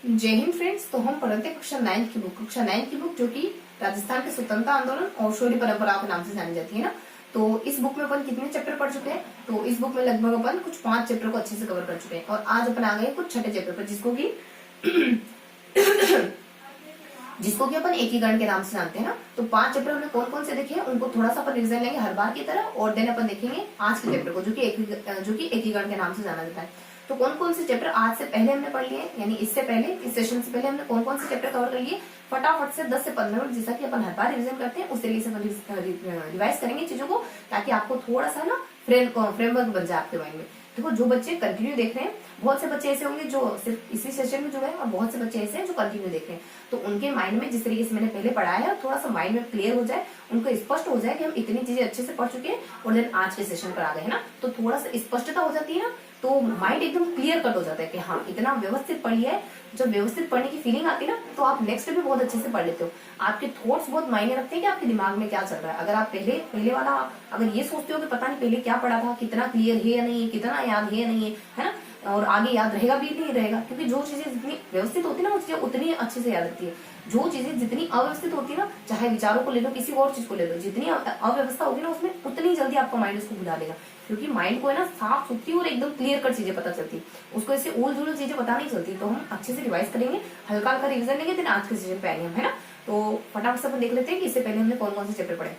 जय हिंद फ्रेंड्स। तो हम पढ़ते हैं कक्षा 9 की बुक जो कि राजस्थान के स्वतंत्रता आंदोलन और शौर्य परंपरा के नाम से जानी जाती है ना। तो इस बुक में अपन कितने चैप्टर पढ़ चुके हैं? तो इस बुक में लगभग अपन कुछ 5 चैप्टर को अच्छे से कवर कर चुके हैं और आज अपन आ गए कुछ छठे चैप्टर पर जिसको कि अपन एकीकरण के नाम से जानते हैं ना। तो 5 चैप्टर हमने कौन कौन से देखे हैं उनको थोड़ा सा अपन रिविजन लेंगे हर बार की तरह और देन अपन देखेंगे आज के चैप्टर को जो कि एकीकरण के नाम से जाना जाता है। तो कौन कौन से चैप्टर आज से पहले हमने पढ़ लिए, यानी इससे पहले इस सेशन से पहले हमने कौन कौन से चैप्टर कवर कर लिए, फटाफट से 10 से 15 मिनट जैसा कि अपन हर बार रिविजन करते हैं उस तरीके से अपन रिवाइज करेंगे चीजों को, ताकि आपको थोड़ा सा ना फ्रेमवर्क बन जाए आपके माइंड में। देखो, जो बच्चे कंटिन्यू देख रहे हैं, बहुत से बच्चे ऐसे होंगे जो सिर्फ इसी सेशन में जुड़े हैं और बहुत से बच्चे ऐसे हैं जो कंटिन्यू देख रहे हैं। तो उनके माइंड में जिस तरीके से मैंने पहले पढ़ाया है थोड़ा सा माइंड में क्लियर हो जाए, उनको स्पष्ट हो जाए कि हम इतनी चीजें अच्छे से पढ़ चुके हैं और देन आज के सेशन पर आ गए है ना। तो थोड़ा सा स्पष्टता हो जाती है ना, तो माइंड एकदम क्लियर कट हो जाता है कि हाँ इतना व्यवस्थित पढ़ लिया है। जब व्यवस्थित पढ़ने की फीलिंग आती है ना तो आप नेक्स्ट भी बहुत अच्छे से पढ़ लेते हो। आपके थॉट्स बहुत मायने रखते हैं कि आपके दिमाग में क्या चल रहा है। अगर आप पहले वाला अगर ये सोचते हो कि पता नहीं पहले क्या पढ़ा था, कितना क्लियर है या नहीं है, कितना याद है या नहीं है ना, और आगे याद रहेगा भी नहीं रहेगा, क्योंकि जो चीजें जितनी व्यवस्थित होती है ना वो चीजें उतनी अच्छे से याद रहती है। जो चीजें जितनी अव्यवस्थित होती है ना, चाहे विचारों को ले लो, किसी और चीज को ले लो, जितनी अव्यवस्था होगी ना उसमें उतनी जल्दी आपका माइंड उसको भुला देगा। क्योंकि माइंड को है ना साफ सुथरी और एकदम क्लियर कट चीजें पता चलती, उसको ऐसे उल जुल चीजें पता नहीं चलती। तो हम अच्छे से रिवाइज करेंगे, हल्का हल्का रिविजन लेंगे, फिर आज के सेशन पे आएंगे हम, है ना। तो फटाफट से अपन देख लेते हैं कि इससे पहले हमने कौन कौन से चैप्टर पढ़े।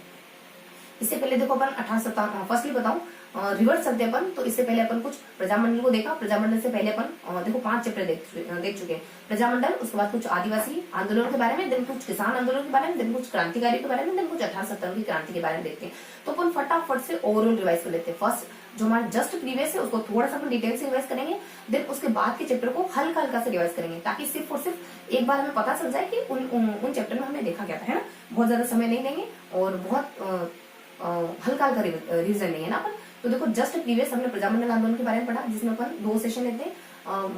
इससे पहले देखो अपन 18 फर्स्टली बताऊं, रिवर्स चलते अपन। तो इससे पहले अपन कुछ प्रजामंडल को देखा। प्रजामंडल से पहले अपन देखो 5 चैप्टर देख चुके हैं। प्रजामंडल, उसके बाद कुछ आदिवासी आंदोलन के बारे में, देन कुछ किसान आंदोलन के बारे में, देन कुछ क्रांतिकारी के बारे में, देन कुछ 1870 की क्रांति के बारे में देखते हैं। तो अपन फटाफट से ओवरऑल रिवाइज कर लेते हैं। फर्स्ट जो हमारा जस्ट प्रीवियस है उसको थोड़ा सा अपन डिटेल से रिवाइज करेंगे, देन उसके बाद के चैप्टर को हल्का हल्का से रिवाइज करेंगे, ताकि सिर्फ और सिर्फ एक बार हमें पता चल जाए कि उन चैप्टर में हमने देखा क्या था, है ना। बहुत ज्यादा समय नहीं लेंगे और बहुत हल्का हल्का रिविजन नहीं है ना अपन। तो देखो, जस्ट प्रीवियस हमने प्रजामंडल आंदोलन के बारे में पढ़ा, जिसमें अपन 2 सेशन लेते हैं।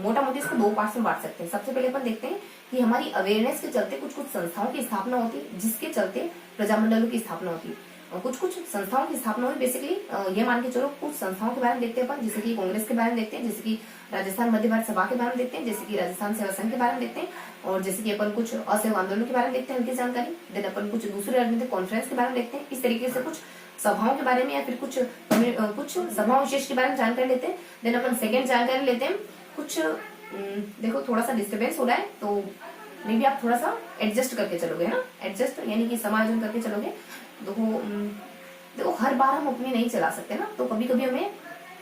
मोटा मोटी इसको 2 पार्ट्स में बांट सकते हैं। सबसे पहले अपन देखते हैं कि हमारी अवेयरनेस के चलते कुछ कुछ संस्थाओं की स्थापना होती है, जिसके चलते प्रजामंडलों की स्थापना होती है। कुछ कुछ संस्थाओं की स्थापना हुई। बेसिकली ये मान के चलो, कुछ संस्थाओं के बारे में देखते हैं अपन, जैसे कि कांग्रेस के बारे में देखते हैं, जैसे कि राजस्थान मध्य भारत सभा के बारे में देखते हैं, जैसे कि राजस्थान सेवा संघ के बारे में देखते हैं, और जैसे कि अपन कुछ असहयोग आंदोलन के बारे में देखते हैं हल्की जानकारी। देन अपन कुछ दूसरे राजनीतिक कॉन्फ्रेंस के बारे में देखते हैं। इस तरीके से कुछ सभाओं के बारे में या फिर कुछ सभा विशेष के बारे में जानकारी लेते हैं। देन अपन सेकेंड जानकारी लेते हैं कुछ देखो, थोड़ा सा डिस्टर्बेंस हो रहा है तो मे बी आप थोड़ा सा एडजस्ट करके चलोगे, है ना। एडजस्ट यानी कि समायोजन करके चलोगे। देखो हर बार हम अपनी नहीं चला सकते ना, तो कभी कभी हमें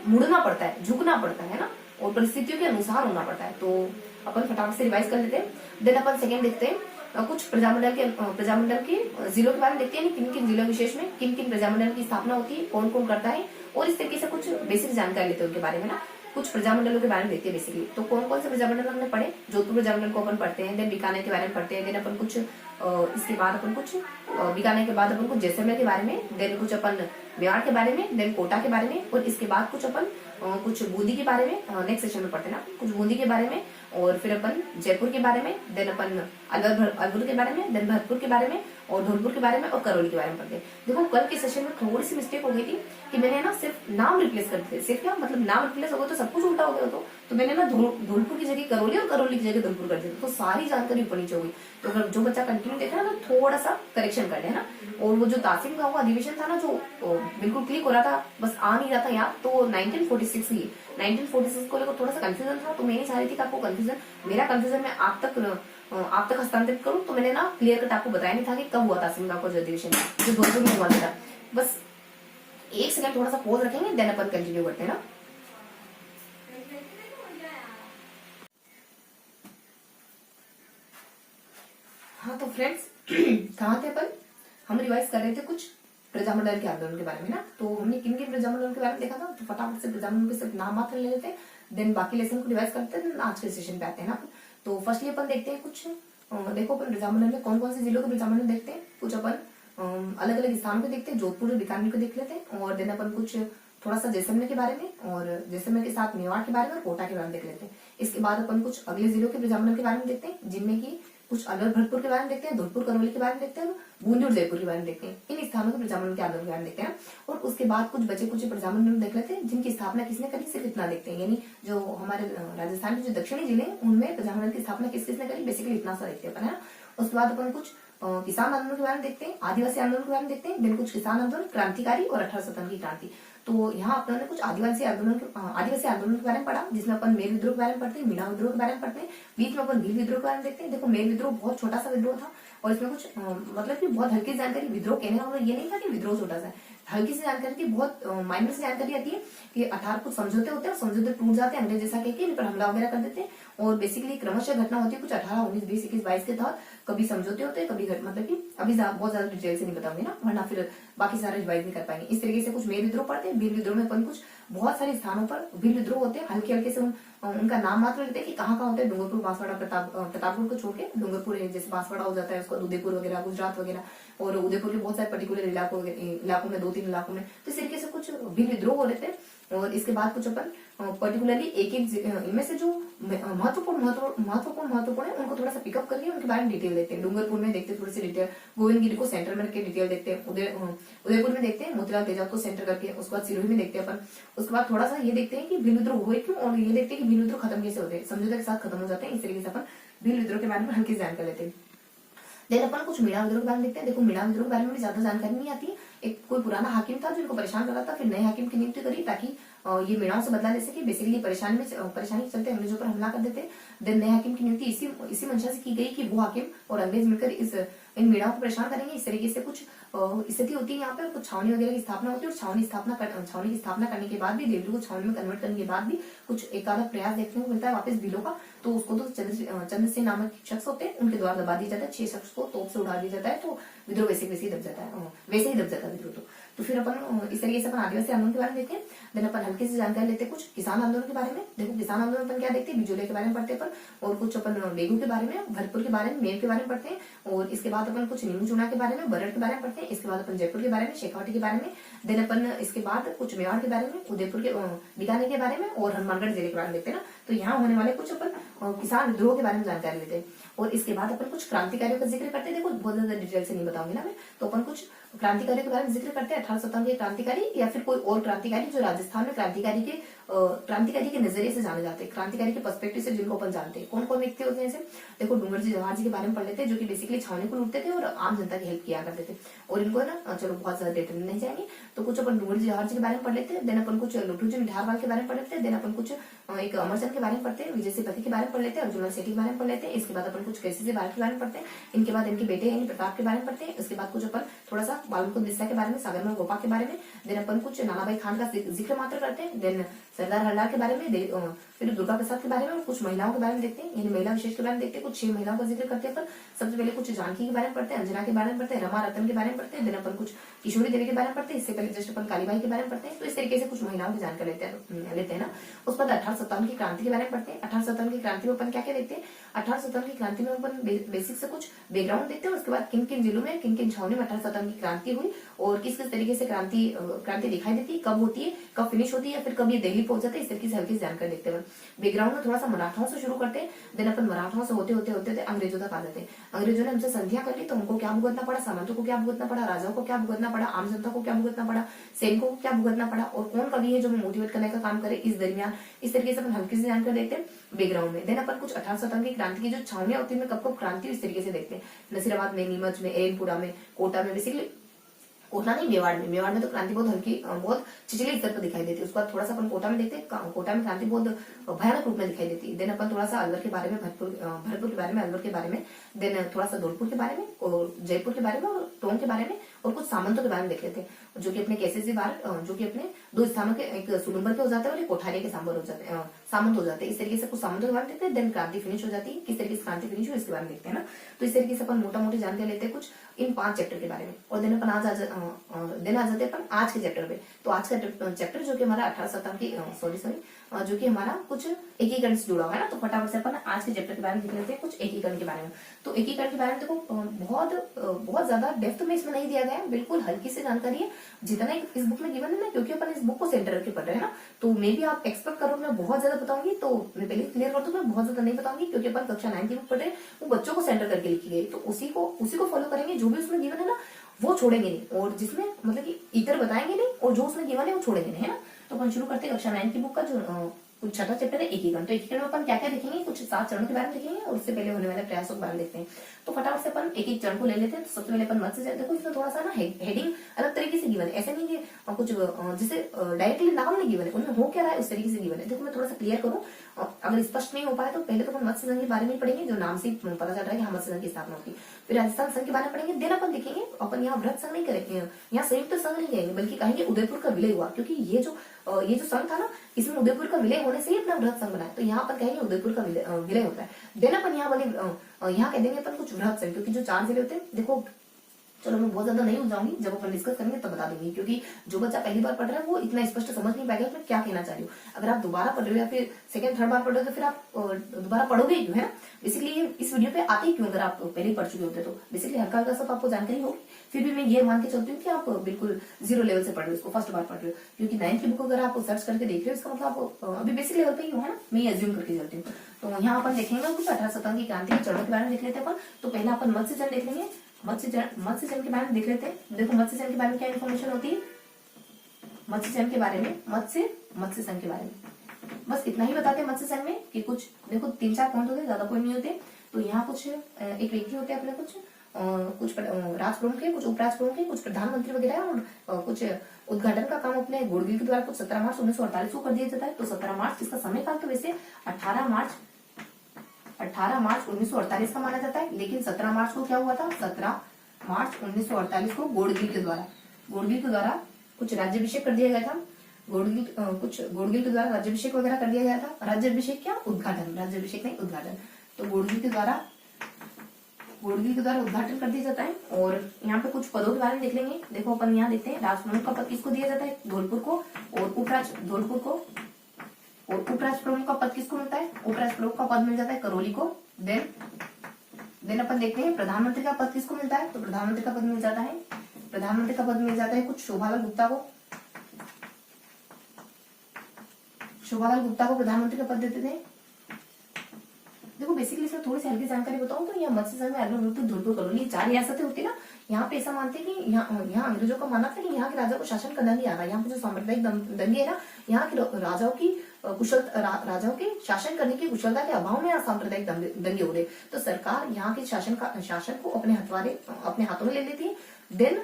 मुड़ना पड़ता है, झुकना पड़ता है ना, और परिस्थितियों के अनुसार होना पड़ता है। तो अपन फटाफट से रिवाइज कर लेते हैं। देन अपन सेकेंड देखते हैं कुछ प्रजामंडल के जिलों के बारे में देखते हैं, किन किन जिलों विशेष में किन किन प्रजामंडल की स्थापना होती है, कौन कौन करता है, और इस तरीके से कुछ बेसिक जानकारी लेते हैं उनके बारे में ना। कुछ प्रजामंडलों के बारे में देखते हैं बेसिकली। तो कौन कौन से प्रजामंडल हमने पढ़े? जोधपुर प्रजामंडल को अपन पढ़ते हैं, देन बीकानेर के बारे में पढ़ते हैं, देन अपन कुछ इसके बाद अपन कुछ बीकानेर के बाद अपन कुछ जैसलमेर के बारे में, देन कुछ अपन मेवाड़ के बारे में, देन कोटा के बारे में, और इसके बाद कुछ अपन कुछ बूंदी के बारे में नेक्स्ट सेशन में पढ़ते हैं ना, कुछ बूंदी के बारे में, और फिर अपन जयपुर के बारे में, देन अपन अलवर के बारे में, देन भरतपुर के बारे में, और धौलपुर के बारे में, और करौली के बारे में पढ़ते हैं। देखो, कल के सेशन में थोड़ी सी मिस्टेक हो गई थी कि मैंने ना सिर्फ नाम रिप्लेस कर दिए। सिर्फ क्या मतलब, नाम रिप्लेस हो गया तो सब कुछ उल्टा हो गया। तो मैंने ना धौलपुर की जगह करौली और करौली की जगह धौलपुर कर दिया, तो सारी जानकारी ऊपर नीचे हो गई। तो अगर जो बच्चा कंटिन्यू देख रहा है तो थोड़ा सा करेक्शन कर लेना। और वो जो तासीम गांव का अधिवेशन था ना, जो बिल्कुल क्लिक हो रहा था, बस आ नहीं रहा था याद, तो 1946 को लेकर थोड़ा सा कंफ्यूजन था। तो मैं नहीं चाह रही थी कि आपको मेरा कंफ्यूजन मैं आप तक हस्तांतरित करूं। तो मैंने ना क्लियर कट आपको बताया नहीं था कि कब हुआ तासीम गांव का जो अधिवेशन जो धौलपुर में हुआ था। बस एक सेकंड थोड़ा सा पॉज रखेंगे, देन अपन कंटिन्यू करते हैं ना। हाँ तो फ्रेंड्स, कहाँ थे अपन? हम रिवाइज कर रहे थे कुछ प्रजामंडल के आंदोलन के बारे में ना। तो हमने किन किन प्रजामंडल के बारे में देखा था, तो फटाफट से प्रजामंडल के सिर्फ नाम मात्र ले लेते हैं, देन बाकी लेसन को रिवाइज करते हैं, आज के सेशन पे आते हैं ना। तो फर्स्टली अपन देखते हैं कुछ देखो, अपन प्रजामंडल में कौन कौन से जिलों के प्रजामंडल देखते हैं। कुछ अपन अलग अलग स्थानों को देखते हैं, जोधपुर और बीकानेर को देख लेते हैं, और देन अपन कुछ थोड़ा सा जैसलमेर के बारे में, और जैसलमेर के साथ मेवाड़ के बारे में और कोटा के बारे में देख लेते हैं। इसके बाद अपन कुछ अगले जिलों के प्रजामंडल के बारे में देखते हैं, जिनमें की कुछ अलवर भरतपुर के बारे में देखते हैं, धौलपुर करौली के बारे में देखते हैं, बूंदी और जयपुर के बारे में देखते हैं। इन स्थानों के प्रजामंडल के आंदोलन के बारे में देखते हैं और उसके बाद कुछ बचे कुछ प्रजामंडल देख लेते हैं जिनकी स्थापना किसने करी, सिर्फ इतना देखते हैं। यानी जो हमारे राजस्थान के जो दक्षिणी जिले हैं उनमें प्रजामंडल की स्थापना किस किसने करी, बेसिकली इतना सा देखते हैं अपन, है ना। उसके बाद अपन कुछ किसान आंदोलन के बारे में देखते हैं, आदिवासी आंदोलन के बारे में देखते हैं, देन कुछ किसान आंदोलन, क्रांतिकारी और 1857 की क्रांति। तो यहाँ अपन ने कुछ आदिवासी आंदोलन के बारे में पढ़ा, जिसमें अपन मेल विद्रोह के बारे में पढ़ते हैं, मीणा विद्रोह के बारे में पढ़ते हैं, बीच में अपन भील विद्रोह के बारे में देखते हैं। देखो मेल विद्रोह बहुत छोटा सा विद्रोह था और इसमें कुछ मतलब कि बहुत हल्की जानकारी, विद्रोह कहने का मतलब ये नहीं था कि विद्रोह छोटा सा है, हल्की सी जानकारी की, बहुत माइनर सी जानकारी आती है कि 18 कुछ समझौते होते हैं, समझौते टूट जाते हैं, अंग्रेज जैसा कहकर इन पर हमला वगैरह कर देते हैं और बेसिकली क्रमशः घटना होती है कुछ 18, 19, 20, 21, 22 के तहत। कभी समझौते होते हैं, कभी मतलब कि अभी बहुत ज्यादा डिटेल से नहीं बताऊंगी ना, वरना फिर बाकी सारे रिवाइज नहीं कर पाएंगे। इस तरीके से कुछ मेल विद्रोह पढ़ते हैं। भील विद्रोह में अपन कुछ बहुत सारे स्थानों पर भील विद्रोह होते हैं, हल्के हल्के से उनका नाम मात्र लेते हैं कि कहाँ होते हैं। डूंगरपुर, बांसवाड़ा, प्रतापगढ़ को छोड़ के डूंगरपुर जैसे बांसवाड़ा हो जाता है, उसको उदयपुर वगैरह, गुजरात वगैरह, और उदयपुर के बहुत सारे पर्टिकुलर इलाकों में 2-3 इलाकों में, तो इस तरीके से कुछ भील विद्रोह हो रहे थे। और इसके बाद कुछ अपन पर्टिकुलरली एक इनमें से जो महत्वपूर्ण है उनको थोड़ा सा पिकअप करके उनके बारे में डिटेल देते हैं। डूंगरपुर में देखते हैं थोड़ी सी डिटेल, गोविंदगिरी को सेंटर में रखकर डिटेल देखते हैं, उदयपुर में देखते हैं मोतीलाल तेजाब को सेंटर करके, उसके बाद सिरोही में देखते हैं अपन। उसके बाद थोड़ा सा ये देखते हैं कि भील विद्रोह हुए क्यों, और ये देखते हैं कि भील विद्रोह खत्म कैसे होते हैं, समझौते के साथ खत्म हो जाते हैं। इस तरीके से अपन भील विद्रोह के बारे में हल्की जानकारी लेते हैं। देन अपन कुछ मीणा विद्रोह के बारे में देखते हैं। देखो मीणा विद्रोह के बारे में भी ज्यादा जानकारी नहीं आती। एक कोई पुराना हाकिम था जो इनको परेशान कर रहा था, फिर नए हाकिम की नियुक्ति करी ताकि ये मीणाओं से बदला ले सके। बेसिकली परेशानी के चलते अंग्रेजों पर हमला कर देते। देन नए हाकिम की नियुक्ति इसी मंशा से की गई कि वो हाकिम और अंग्रेज मिलकर इन मीणाओं को परेशान करेंगे। इस तरीके से कुछ स्थिति होती है यहाँ पे, कुछ छावनी वगैरह की स्थापना होती है और छावनी की स्थापना करने के बाद भी, देवरी को छावनी में कन्वर्ट करने के बाद भी कुछ एक आधा प्रयास देखने को मिलता है वापस भीलों का। तो उसको तो चंद्र सिंह नामक शख्स होते हैं, उनके द्वारा दबा दिया जाता है। 6 शख्स को तोप से उड़ा दिया जाता है, तो विद्रोह वैसे ही दब जाता है, वैसे ही दब जाता है विद्रोह। तो फिर अपन इस तरीके से अपन आदिवासी आंदोलन के बारे में देखते हैं। देन अपन हल्की सी जानकारी लेते हैं कुछ किसान आंदोलन के बारे में। देखो किसान आंदोलन अपन क्या देखते हैं, बिजोलिया के बारे में पढ़ते हैं अपन, और कुछ अपन बेगू के बारे में, भरतपुर के बारे में, मेर के बारे में पढ़ते हैं, और इसके बाद अपन कुछ नीमू चूना के बारे में, बरड़ के बारे में पढ़ते हैं। इसके बाद अपन जयपुर के बारे में, शेखावटी के बारे में। देन अपन इसके बाद कुछ मेवाड़ के बारे में, उदयपुर के बीकानेर के बारे में और हनुमानगढ़ जिले के बारे में देखते हैं ना। तो यहाँ होने वाले कुछ अपन किसान विद्रोह के बारे में जानकारी लेते हैं। और इसके बाद अपन कुछ क्रांतिकारियों का जिक्र करते हैं। देखो बहुत ज्यादा डिटेल से नहीं बताऊंगी ना मैं, तो अपन कुछ क्रांतिकारियों के बारे में जिक्र करते हैं। 1857 के क्रांतिकारी या फिर कोई और क्रांतिकारी जो राजस्थान में क्रांतिकारी के नजरिए से जाने जाते हैं, क्रांतिकारी के पर्सपेक्टिव से जिनको अपन जानते हैं। कौन कौन व्यक्ति होते हैं जैसे, देखो डूंगर जी जवाहर जी के बारे में पढ़ लेते हैं, जो कि बेसिकली छावनी को लूटते थे और आम जनता की हेल्प किया करते थे। और इनको ना चलो बहुत ज्यादा डिटेल में नहीं जाएंगे, तो कुछ अपन डूंगर जी जवाहर जी के बारे में पढ़ लेते हैं। देन अपन कुछ लुटू जी निठारवाल के बारे में पढ़ लेते हैं। देन अपन कुछ एक अमरचंद के बारे में पढ़ते हैं, विजय सिंह के बारे में पढ़ लेते हैं, अर्जुन सेठी के बारे में पढ़ लेते हैं। इसके बाद अपन कुछ कैसे बारे के बारे में पढ़ते हैं। इनके बाद इनके बेटे यानी प्रताप के बारे में पढ़ते हैं। इसके बाद कुछ अपन थोड़ा सा बालमुकुंद बिस्सा के बारे में, सागरमल गोपा के बारे में। देन अपन कुछ नानाभाई खान का जिक्र मात्र करते हैं। देन सरदार हरलाल के बारे में, फिर दुर्गा प्रसाद के बारे में, और कुछ महिलाओं के बारे में देखते हैं, यानी महिला विशेष के बारे में देखते हैं। कुछ 6 महिलाओं का जिक्र करते हैं अपन। सबसे पहले कुछ जानकी के बारे में पढ़ते हैं, अंजना के बारे में पढ़ते हैं, रमा रतन के बारे में पढ़ते हैं। देन अपन कुछ किशोरी देवी के बारे में पढ़ते हैं। इससे पहले जस्ट अपन कालीबाई के बारे में पढ़ते हैं। तो इस तरीके से कुछ महिलाओं की जानकारी लेते हैं ना। उस बाद 1857 की क्रांति के बारे में पढ़ते हैं। 1857 की क्रांति में अपन क्या क्या देखते हैं, 1857 की क्रांति में अपन बेसिक से कुछ बैकग्राउंड देखते हैं। उसके बाद किन किन जिलों में, किन किन छावनी में 1857 की क्रांति हुई और किस किस तरीके से क्रांति दिखाई देती है, कब होती है, कब फिनिश होती है, या फिर कब ये दिल्ली पहुंच जाता है। इस तरीके से हल्की जानकारी देखते हैं। बैकग्राउंड में थोड़ा सा मराठाओं से शुरू करते हैं। देन अपन मराठाओं से होते अंग्रेजों तक आ जाते हैं। अंग्रेजों ने हमसे संधियां कर ली तो उनको क्या भुगतना पड़ा, सामंतों को क्या भुगतना पड़ा, राजाओं को क्या भुगतना पड़ा, आम जनता को क्या भुगतना पड़ा, सैनिकों को क्या भुगतना पड़ा, और कौन कवि है जो मोटिवेट करने का काम करे इस दरमियान। इस तरीके से अपन हल्की से जानकारी देखते हैं बैकग्राउंड में। देन अपन कुछ 1857 की क्रांति की जो छावनियां होती है, कब कब क्रांति इस तरीके से देखते हैं। नसीराबाद में, नीमच में, एरनपुरा में, कोटा में, बेसिकली कोटा नहीं, मेवाड़ में तो क्रांति बहुत हल्की, बहुत छिछले स्तर पर दिखाई देती है। उसके बाद थोड़ा सा अपन कोटा में देखते हैं, कोटा में क्रांति बहुत भयानक रूप में दिखाई देती है। देन अपन थोड़ा सा अलवर के बारे में, भरतपुर के बारे में, अलवर के बारे में, देन थोड़ा सा धौलपुर के बारे में और जयपुर के बारे में और टोंक के बारे में, और कुछ सामंतों के बारे में देख लेते हैं, जो कि अपने कैसे बार जो कि अपने 2 स्थानों के, एक सुलुम्बर के हो जाते हैं और एक कोठारिया के सामंत हो जाते हैं। इस तरीके से कुछ सामंतों के बारे में देखते हैं। देन क्रांति फिनिश हो जाती है, किस तरीके से क्रांति फिनिश हुई इसके बारे में देखते हैं ना। तो इस तरीके से अपन मोटा मोटी जानकारी लेते हैं कुछ इन 5 चैप्टर के बारे में। और देन अपन आ जाते हैं अपन आज के चैप्टर पे। तो आज का चैप्टर जो कि हमारा 1857 की जो कि हमारा कुछ एकीकरण से जुड़ा हुआ है ना। तो फटाफट से अपन आज के चैप्टर के बारे में देख लेते हैं, कुछ एकीकरण के बारे में। तो एकीकरण के बारे में देखो बहुत ज्यादा डेप्थ में इसमें नहीं दिया गया है, बिल्कुल हल्की सी जानकारी है जितना इस बुक में गिवन है ना, क्योंकि अपन इस बुक को सेंटर रख के पढ़ रहे हैं ना। तो मे भी आप एक्सपेक्ट करो मैं बहुत ज्यादा बताऊंगी, तो मैं पहले क्लियर कर दूं मैं बहुत ज्यादा नहीं बताऊंगी, क्योंकि अपन कक्षा 9 की बुक पढ़ रहे हैं, वो बच्चों को सेंटर करके लिखी गई। तो उसी को फॉलो करेंगे, जो भी उसमें गिवन है ना वो छोड़ेंगे नहीं, और जिसमें मतलब कि इतर बताएंगे नहीं, और जो उसमें गिवन है वो छोड़ेंगे नहीं, है ना। तो अपन शुरू करते हैं कक्षा 9 की बुक का जो कुछ छठा चैप्टर है एकीकरण। तो एकीकरण में अपन क्या क्या देखेंगे, कुछ 7 चरणों के बारे में देखेंगे, और उससे पहले होने वाले प्रयासों के बारे में देखते हैं। तो फटाफट से अपन एक एक चरण को ले लेते हैं। तो सबसे पहले अपन मत्स्य चरण, देखो इसमें थोड़ा सा ना हेडिंग अलग तरीके से गिवन है, ऐसा नहीं कि कुछ जिसे डायरेक्टली नाम नहीं गिवन है, उनमें हो क्या रहा है उस तरीके से गिवन है। देखो मैं थोड़ा सा क्लियर करूँ, अगर स्पष्ट नहीं हो पाए तो पहले तो अपन मत्स्य संघ के बारे में पढ़ेंगे, जो नाम से पता चल रहा है कि हाँ मत्स्य संघ की स्थापना होती। फिर राजस्थान संघ के बारे में पढ़ेंगे, देन अपन देखेंगे अपन यहाँ वृहत संघ नहीं करेंगे, यहाँ संयुक्त संघ नहीं कहेंगे, बल्कि कहेंगे उदयपुर का विलय हुआ, क्योंकि ये जो संघ था ना, इसमें उदयपुर का विलय होने से ही अपना वृहत संघ बना है। तो यहाँ अपन कहेंगे उदयपुर का विलय होता है। देन अपन यहाँ कह देंगे अपन कुछ वृहत संघ, क्योंकि जो 4 जिले होते हैं, देखो चलो मैं बहुत ज्यादा नहीं हो जाऊंगी, जब अपन डिस्कस करेंगे तब बता देंगे, क्योंकि जो बच्चा पहली बार पढ़ रहा है वो इतना स्पष्ट समझ नहीं पाएगा मैं क्या कहना चाह रही हूँ। अगर आप दोबारा पढ़ रहे हो या फिर सेकंड थर्ड बार पढ़ रहे हो तो फिर आप दोबारा पढ़ोगे क्यों, है ना। बेसिकली इस वीडियो पे आते ही क्यों, अगर आप पहले ही पढ़ चुके होते तो बेसिकली हल्का हल्का सब आपको जानकारी होगी। फिर भी मैं ये मान के चलती हूँ कि आप बिल्कुल 0 लेवल से पढ़ रहे हो, इसको फर्स्ट बार पढ़ रहे हो, क्योंकि 9th की बुक अगर आप सर्च करके देख रहे हो इसका मतलब आप अभी बेसिक लेवल पे ही हो, है ना, मैं ये अज्यूम करके चलती हूँ। तो यहाँ अपन देखेंगे कुछ 18 शतक की क्रांति के चरणों के बारे में देख लेते हैं अपन। तो पहला अपन मत्स्य चरण देख लेंगे, मत्स्य चरण के बारे में देख लेते हैं। देखो मत्स्य चरण के बारे में क्या इन्फॉर्मेशन होती है, मत्स्य चरण के बारे में, मत्स्य संघ के बारे में बस इतना ही बताते हैं मत्स्य संघ में, कि कुछ देखो 3-4 पॉइंट होते हैं, ज्यादा पॉइंट नहीं होते। तो यहाँ कुछ एक व्यक्ति होते हैं अपने, कुछ राज प्रमुख है, कुछ उपराज प्रमुख है, कुछ प्रधानमंत्री वगैरह है, और कुछ उद्घाटन का काम अपने गोडगिल के द्वारा कुछ 17 मार्च 1948 को कर दिया जाता है। तो 17 मार्च इसका समय काल तो वैसे 18 मार्च 1948 का माना जाता है, लेकिन 17 मार्च को क्या हुआ था, 17 मार्च 1948 को गोडगिल के द्वारा कुछ राज्याभिषेक कर दिया गया था। गोडगिल के द्वारा राज्याभिषेक वगैरह कर दिया गया था। राज्याभिषेक क्या, उद्घाटन, राज्याभिषेक नहीं उद्घाटन। तो गोडगिल के द्वारा उद्घाटन कर दिया जाता है। और यहाँ पे कुछ पदों के बारे में देख लेंगे। देखो अपन यहाँ देखते हैं, राजप्रमुख का पद किसको दिया जाता है, धौलपुर को, और उपराज प्रमुख का पद किसको मिलता है, उपराज प्रमुख का पद मिल जाता है करौली को। देन अपन देखते हैं प्रधानमंत्री का पद किसको मिलता है, तो प्रधानमंत्री का पद मिल जाता है कुछ शोभालाल गुप्ता को। प्रधानमंत्री का पद देते थे। देखो बेसिकली इसमें थोड़ी सी हल्की जानकारी बताऊं तो यहाँ मत्स्य संघ में अग्रवृत्त, धौलपुर, करौली 4 रियासतें होती है ना। यहाँ पे ऐसा मानते हैं कि यहाँ अंग्रेजों का मानना था कि यहाँ के राजा को शासन करना नहीं आ रहा। यहाँ पे जो सांप्रदायिक दंगे है ना, यहाँ के राजाओं के शासन करने की कुशलता के अभाव में यहाँ सांप्रदायिक दंगे हो रहे। तो सरकार यहाँ के शासन को अपने हाथों में ले लेती है। देन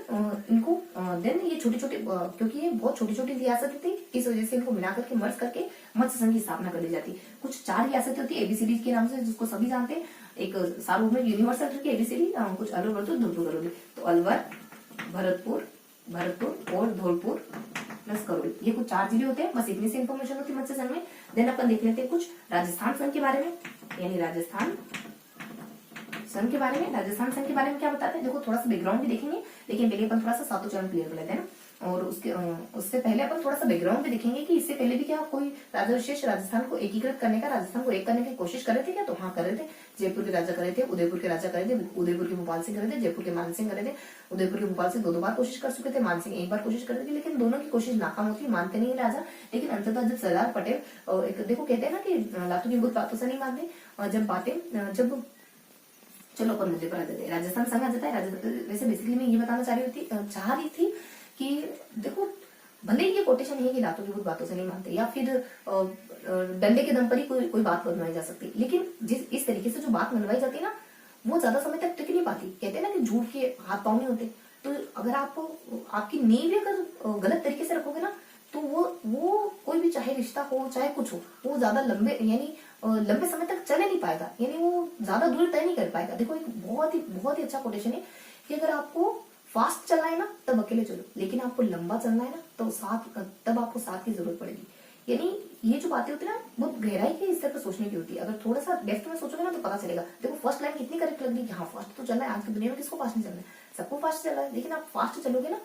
ये छोटी-छोटी, क्योंकि ये बहुत छोटी-छोटी रियासतें थी, इस वजह से इनको मिलाकर के मर्ज करके मत्स्य संघ की स्थापना कर दी जाती। कुछ 4 रियासतें होती है एबीसीडी के नाम से, जिसको सभी जानते हैं। एक सार्वभौमिक यूनिवर्सल की एबीसीडी, कुछ अलवर, धौलपुर, करौली। तो अलवर, भरतपुर और धौलपुर प्लस करौली, ये कुछ 4 जिले होते हैं। बस इतनी सी इन्फॉर्मेशन होती है मत्स्य संघ में। देन अपन देख लेते हैं कुछ राजस्थान संघ के बारे में, यानी राजस्थान संघ के बारे में क्या बताते हैं। देखो थोड़ा सा बैकग्राउंड भी देखेंगे, लेकिन पहले अपन थोड़ा सा 7 चरण क्लियर कर लेते हैं ना। और उससे पहले अपन थोड़ा सा बैकग्राउंड भी देखेंगे कि इससे पहले भी क्या कोई राजा विशेष राजस्थान को एकीकृत करने का, राजस्थान को एक करने की कोशिश कर रहे थे क्या, तो हाँ कर रहे थे। जयपुर के राजा कर रहे थे, उदयपुर के राजा कर रहे थे, उदयपुर के भोपाल सिंह कर रहे थे, जयपुर के मान सिंह कर रहे थे। उदयपुर के भोपाल सिंह 2 बार कोशिश कर चुके थे, मान सिंह 1 बार कोशिश कर रहे थे, लेकिन दोनों की कोशिश नाकाम होती, मानते नहीं राजा। लेकिन अंततः जब सरदार पटेल, देखो कहते हैं ना कि लातू की बुत बातों से नहीं मानते, जब चलो अपन मुद्दे पर आ जाते हैं। राजस्थान संघ आ जाता है। वैसे बेसिकली मैं ये बताना चाह रही थी कि देखो भले ही ये कोटेशन है कि लातों की बुत बातों से नहीं मानते, या फिर डंडे के दम पर ही कोई बात मनवाई जा सकती, लेकिन इस तरीके से जो बात मनवाई जाती है ना, वो ज्यादा समय तक टिक नहीं पाती। कहते हैं ना कि झूठ के हाथ पांव नहीं होते। तो अगर आपकी नींव अगर गलत तरीके से रखोगे ना, तो वो कोई भी चाहे रिश्ता हो चाहे कुछ हो, वो ज्यादा लंबे समय तक चले नहीं पाएगा, यानी वो ज्यादा दूर तय नहीं कर पाएगा। देखो एक बहुत ही अच्छा कोटेशन है कि अगर आपको फास्ट चलना है ना तब अकेले चलो, लेकिन आपको लंबा चलना है ना तो तब आपको साथ की जरूरत पड़ेगी। यानी ये जो बातें होती है ना, बहुत गहराई के स्तर पर सोचने की होती है। अगर थोड़ा सा डेप्थ में सोचोगे ना तो पता चलेगा। देखो फर्स्ट लाइन कितनी करेक्ट लग रही है, हाँ फास्ट तो चल रहा है। आज की दुनिया में किसको फास्ट नहीं चल रहा है, सबको फास्ट चल रहा है। लेकिन आप फास्ट चलोगे ना,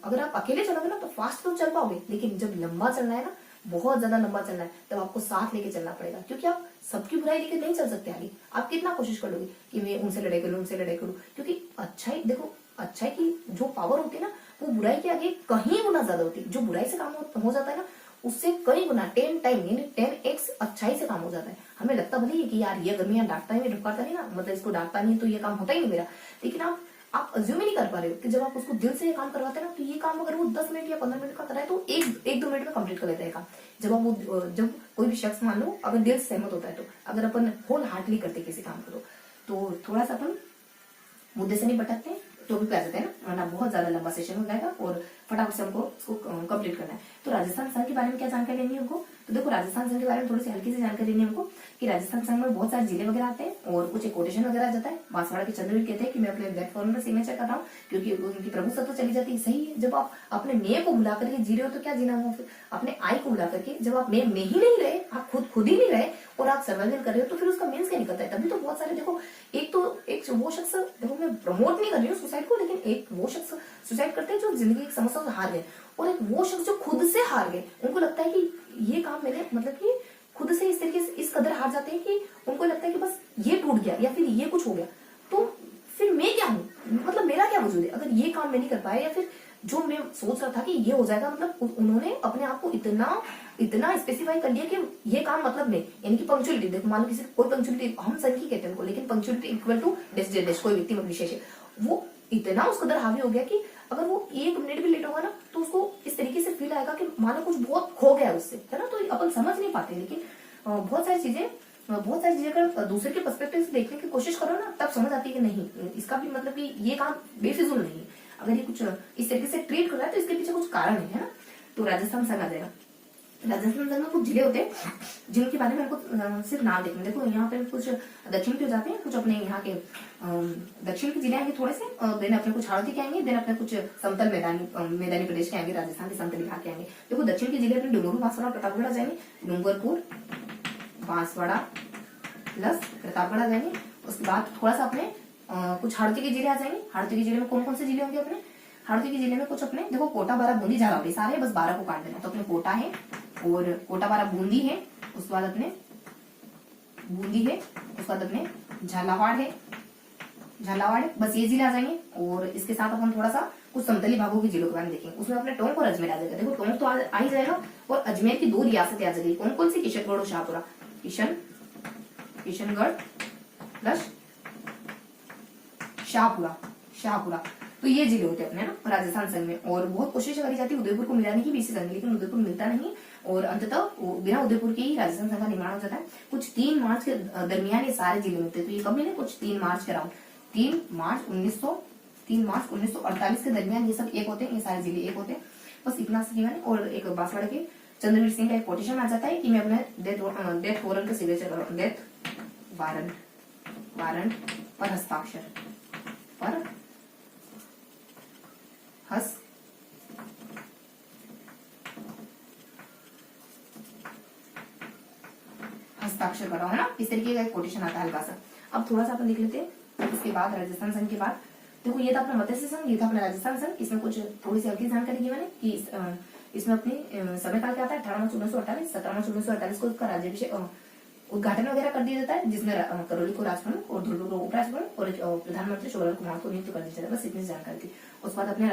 अगर आप अकेले चलोगे ना तो फास्ट तो चल पाओगे, लेकिन जब लंबा चलना है ना बहुत ज्यादा लंबा चलना है, तब आपको साथ लेके चलना पड़ेगा, क्योंकि आप सबकी बुराई लेके नहीं चल सकते आगे। आप कितना कोशिश कर लोगे कि मैं उनसे लड़ाई कर लूं, उनसे लड़ाई करूं, क्योंकि अच्छाई, देखो अच्छाई की जो पावर होती है ना, वो बुराई के आगे कहीं गुना ज्यादा होती है। जो बुराई से काम हो जाता है ना, उससे कई गुना 10 टाइम यानी 10x अच्छाई से काम हो जाता है। हमें लगता भले ही कि यार ये अगर मैं यहाँ डांटता है, ढुकाता नहीं ना, मतलब इसको डांटता नहीं तो ये काम होता ही नहीं मेरा, लेकिन आप अज्यूम ही नहीं कर पा रहे हो कि जब आप उसको दिल से ये काम करवाते हैं ना, तो ये काम अगर वो 10 मिनट या 15 मिनट का कराए तो एक 2 मिनट में कंप्लीट कर लेता है काम। जब कोई भी शख्स मान लो अगर दिल से सहमत होता है, तो अगर अपन होल हार्टली करते किसी काम को, तो थोड़ा सा अपन मुद्दे से नहीं भटकते, टॉपिक पे आ जाते हैं ना, वरना बहुत ज्यादा लंबा सेशन हो जाएगा और फटाफट से हमको उसको कंप्लीट करना है। तो राजस्थान संघ के बारे में क्या जानकारी लेनी है हमको, तो देखो राजस्थान संघ के बारे में थोड़ी सी हल्की सी जानकारी लेनी है हमको कि राजस्थान संघ में बहुत सारे जिले वगैरह आते हैं और कुछ एक कोटेशन वगैरह आ जाता है। बांसवाड़ा के चंद्रवीर कहते हैं कि मैं अपने बैक फॉर्म में सिग्नेचर कर रहा हूँ, क्योंकि उनकी प्रभुसत्ता चली जाती है। सही है, जब आप अपने मैं को बुला करके जी रहे हो तो क्या जीना हो, फिर अपने आई को बुला करके, जब आप मैं ही नहीं रहे, आप खुद ही नहीं रहे और आप सर्वाइवल कर रहे हो, तो फिर उसका मीन्स क्या निकलता है। तभी तो बहुत सारे देखो, एक वो शख्स, देखो मैं प्रमोट नहीं कर रही हूँ सुसाइड को, लेकिन एक वो शख्स सुसाइड करते हैं जो जिंदगी की समस्या से हार गए, और एक वो शख्स जो खुद से हार गए। उनको लगता है कि ये काम मैंने, मतलब कि खुद से इस तरीके से इस कदर हार जाते हैं कि उनको लगता है कि बस ये टूट गया या फिर ये कुछ हो गया, तो फिर मैं क्या हूँ, मतलब मेरा क्या वजूद है अगर ये काम मैं नहीं कर पाया, या फिर जो मैं सोच रहा था कि ये हो जाएगा, मतलब उन्होंने अपने आप को इतना स्पेसिफाई कर लिया कि ये काम मतलब नहीं, यानी कि पंक्चुअलिटी। देखो मान लो किसी कोई पंक्चुअलिटी, हम संख्या कहते हैं उनको, लेकिन पंक्चुअलिटी इक्वल टू डेश कोई व्यक्ति विशेष है, वो इतना उस कदर हावी हो गया कि अगर वो 1 मिनट भी लेट होगा ना, तो उसको इस तरीके से फील आएगा कि मानो कुछ बहुत खो गया उससे, है ना। तो अपन समझ नहीं पाते, लेकिन बहुत सारी चीजें अगर दूसरे के पर्सपेक्टिव से देखने की कोशिश करो ना, तब समझ आती है कि नहीं, इसका भी मतलब कि ये काम बेफिजूल नहीं है। अगर ये कुछ इस तरीके से ट्रीट कर रहा है तो इसके पीछे कुछ कारण है ना। तो राजस्थान संघ आ जाएगा। राजस्थान संघ में कुछ जिले होते हैं जिनके बारे में हमको सिर्फ नाम देखना। देखो यहाँ पे कुछ दक्षिण के हो जाते हैं, कुछ अपने यहाँ के दक्षिण के जिले आएंगे थोड़े से, देन अपने कुछ हाड़ौती के आएंगे, देन अपने कुछ समतल मैदानी प्रदेश के आएंगे, राजस्थान के समतल भाग के आएंगे। देखो दक्षिण के जिले अपने डूंगरपुर, बांसवाड़ा, प्रतापगढ़ आ जाएंगे। डूंगरपुर, बांसवाड़ा प्लस प्रतापगढ़ आ जाएंगे। उसके बाद थोड़ा सा अपने कुछ हाड़ौती के जिले आ जाएंगे। हाड़ौती के जिले में कौन कौन से जिले होंगे अपने, हाड़ौती के जिले में कुछ अपने देखो कोटा, बारा, बूंदी, झालावाड़, सारे बस 12 को काट देना। तो अपने कोटा है और कोटा, बारा, बूंदी है, उसके बाद अपने बूंदी है, उसके बाद अपने झालावाड़ है, बस ये जिले आ जाएंगे। और इसके साथ अपन थोड़ा सा कुछ समतली भागों के जिलों के बारे में देखेंगे। उसमें अपने टोंक और अजमेर आ जाएगा। देखो टोंक तो आ ही जाएगा, और अजमेर की 2 रियासतें आ जाएगी। कौन कौन सी, किशनगढ़ और शाहपुरा। किशनगढ़ प्लस शाहपुरा, तो ये जिले होते हैं अपने ना राजस्थान संघ में। और बहुत कोशिश करी जाती है उदयपुर को मिलाने की बीसी संघ में, लेकिन उदयपुर मिलता नहीं, और अंततः बिना उदयपुर के ही राजस्थान संघ का निर्माण हो जाता है। कुछ 3 मार्च के दरमियान ये सारे जिले मिलते हैं। तो ये कब मिले, कुछ 3 मार्च के अराउंड, 3 मार्च 1948 के दरमियान ये सब एक होते हैं, ये सारे जिले एक होते हैं। बस इतना सा जीवन है। और एक बांसवाड़ा के चंद्रवीर सिंह का एक कोटेशन आ जाता है कि मैं अपने डेथ वारंट का सिग्नेचर कर रहा हूँ। डेथ वारंट पर हस्ताक्षर हस्ताक्षर कर रहा हूँ ना, इस तरीके का एक कोटेशन आता है हल्का सा। अब थोड़ा सा अपन देख लेते हैं इसके बाद राजस्थान संघ के बाद। देखो ये था अपना मत्स्य संघ, ये था अपना राजस्थान संघ। इसमें कुछ थोड़ी सी हल्की जानकारी दी मैंने कि इसमें अपने समय काल क्या आता है, 18 मार्च 1948, 17 मार्च 1948 को उसका राज्याभिषेक उद्घाटन वगैरह कर दिया जाता है, जिसमें करौली को राजप्रमुख और धुलपुर को उपराजप्रमुख और प्रधानमंत्री शोभराज कुमार को नियुक्त कर दिया जाता है। बस इतनी जानकारी थी। उसके बाद अपने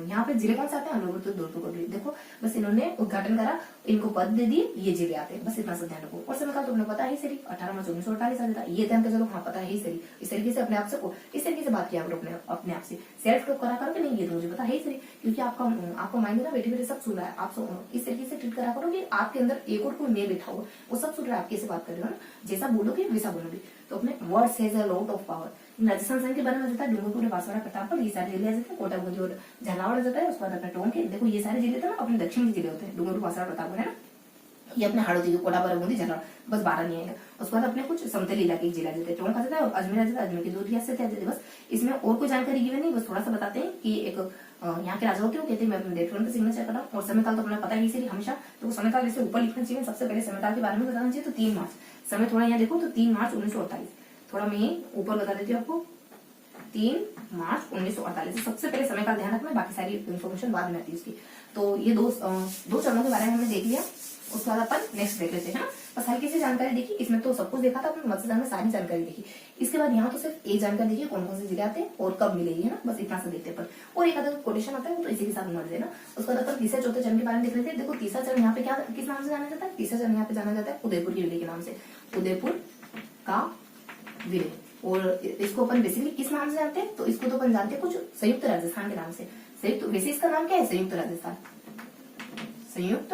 यहाँ पे जिले कौन से आते हैं, अनूपपुर, धुलपुर को देखो बस इन्होंने उद्घाटन करा, इनको पद दे दिए, ये जिले आते हैं। बस इतना सा ध्यान रखो। और समय काल तुमने पता ही सही, 18 मार्च 1948 आ जाता है। ये ध्यान चलो, हाँ पता है ही सही। इस तरीके से अपने आप से इस तरीके से बात किया करो अपने आप से, सेल्फ टॉक करा करो कि नहीं ये तो मुझे पता है ही सही, क्योंकि आपका माइंड ना बैठे बैठे सब सुन रहा है। आप इस तरीके से ट्रीट करा करो कि आपके अंदर एक और कोई मैं बैठा हो, वो सब सुन रहा है, आप कैसे बात कर रहे हो ना, जैसा बोलोगे वैसा बोलोगे। तो अपने words has a lot of power. Rajasthan संघ के बारे में जाता है डूंगरपुर, बांसवाड़ा, प्रतापगढ़, ये सारे जिले आ जाते हैं। कोटा, बूंदी और झालावाड़ आ जाता है। उसके बाद अपने टोंक के, देखो ये सारे जिले थे ना अपने दक्षिण के जिले होते हैं, डूंगरपुर, बांसवाड़ा, प्रतापगढ़ है ना। ये अपने हाड़ौती, कोटा, बारा, बूंदी, झालावाड़, बस 12 नहीं आएगा। उसके बाद अपने कुछ समतली इलाके जिला आ जाते हैं, टोंक आ जाता है और अजमेर आ जाता है। अजमेर की 2 रियासतें आ जाती है। बस इसमें और कोई जानकारी गिवन नहीं, बस थोड़ा सा बताते हैं कि एक यहाँ के राजाओं क्यों कहते हैं, मैं अपने डेट का सिग्नेचर कर रहा हूँ। और समय काल तो अपना पता ही इसीलिए हमेशा, तो समय काल जैसे ऊपर लिखना चाहिए। सबसे पहले समय काल के बारे में बताना चाहिए। तो 3 मार्च, समय थोड़ा यहाँ देखो, तो 3 मार्च 1948, थोड़ा मैं ऊपर बता देती हूँ आपको, 3 मार्च 1948 सबसे पहले समय काल ध्यान रखना, बाकी सारी इन्फॉर्मेशन बाद में आती है उसकी। तो ये दो चरणों के बारे में हमने देख लिया। उसके बाद अपन नेक्स्ट देख लेते हैं ना। बस हल्की सी जानकारी देखी, इसमें तो सब कुछ देखा था अपन, मतदान में सारी जानकारी देखी। इसके बाद यहाँ तो सिर्फ एक जानकारी देखी, कौन कौन से जिले आते हैं और कब मिलेगी, है ना, बस इतना सा देखते हैं अपन। और एक आधा कोटेशन आता है वो तो इसी के साथ मर देना। उसके बाद अपन तीसरे चौथे चरण के बारे में देख लेते हैं। देखो तीसरा चरण यहाँ पे क्या किस नाम से जाना जाता है, तीसरा चरण यहाँ पे जाना जाता है उदयपुर की विलेय के नाम से, उदयपुर का विलेय। और इसको अपन बेसिकली किस नाम से जानते हैं, तो इसको तो अपन जानते हैं कुछ संयुक्त राजस्थान के नाम से। संयुक्त वैसे इसका नाम क्या है, संयुक्त राजस्थान, संयुक्त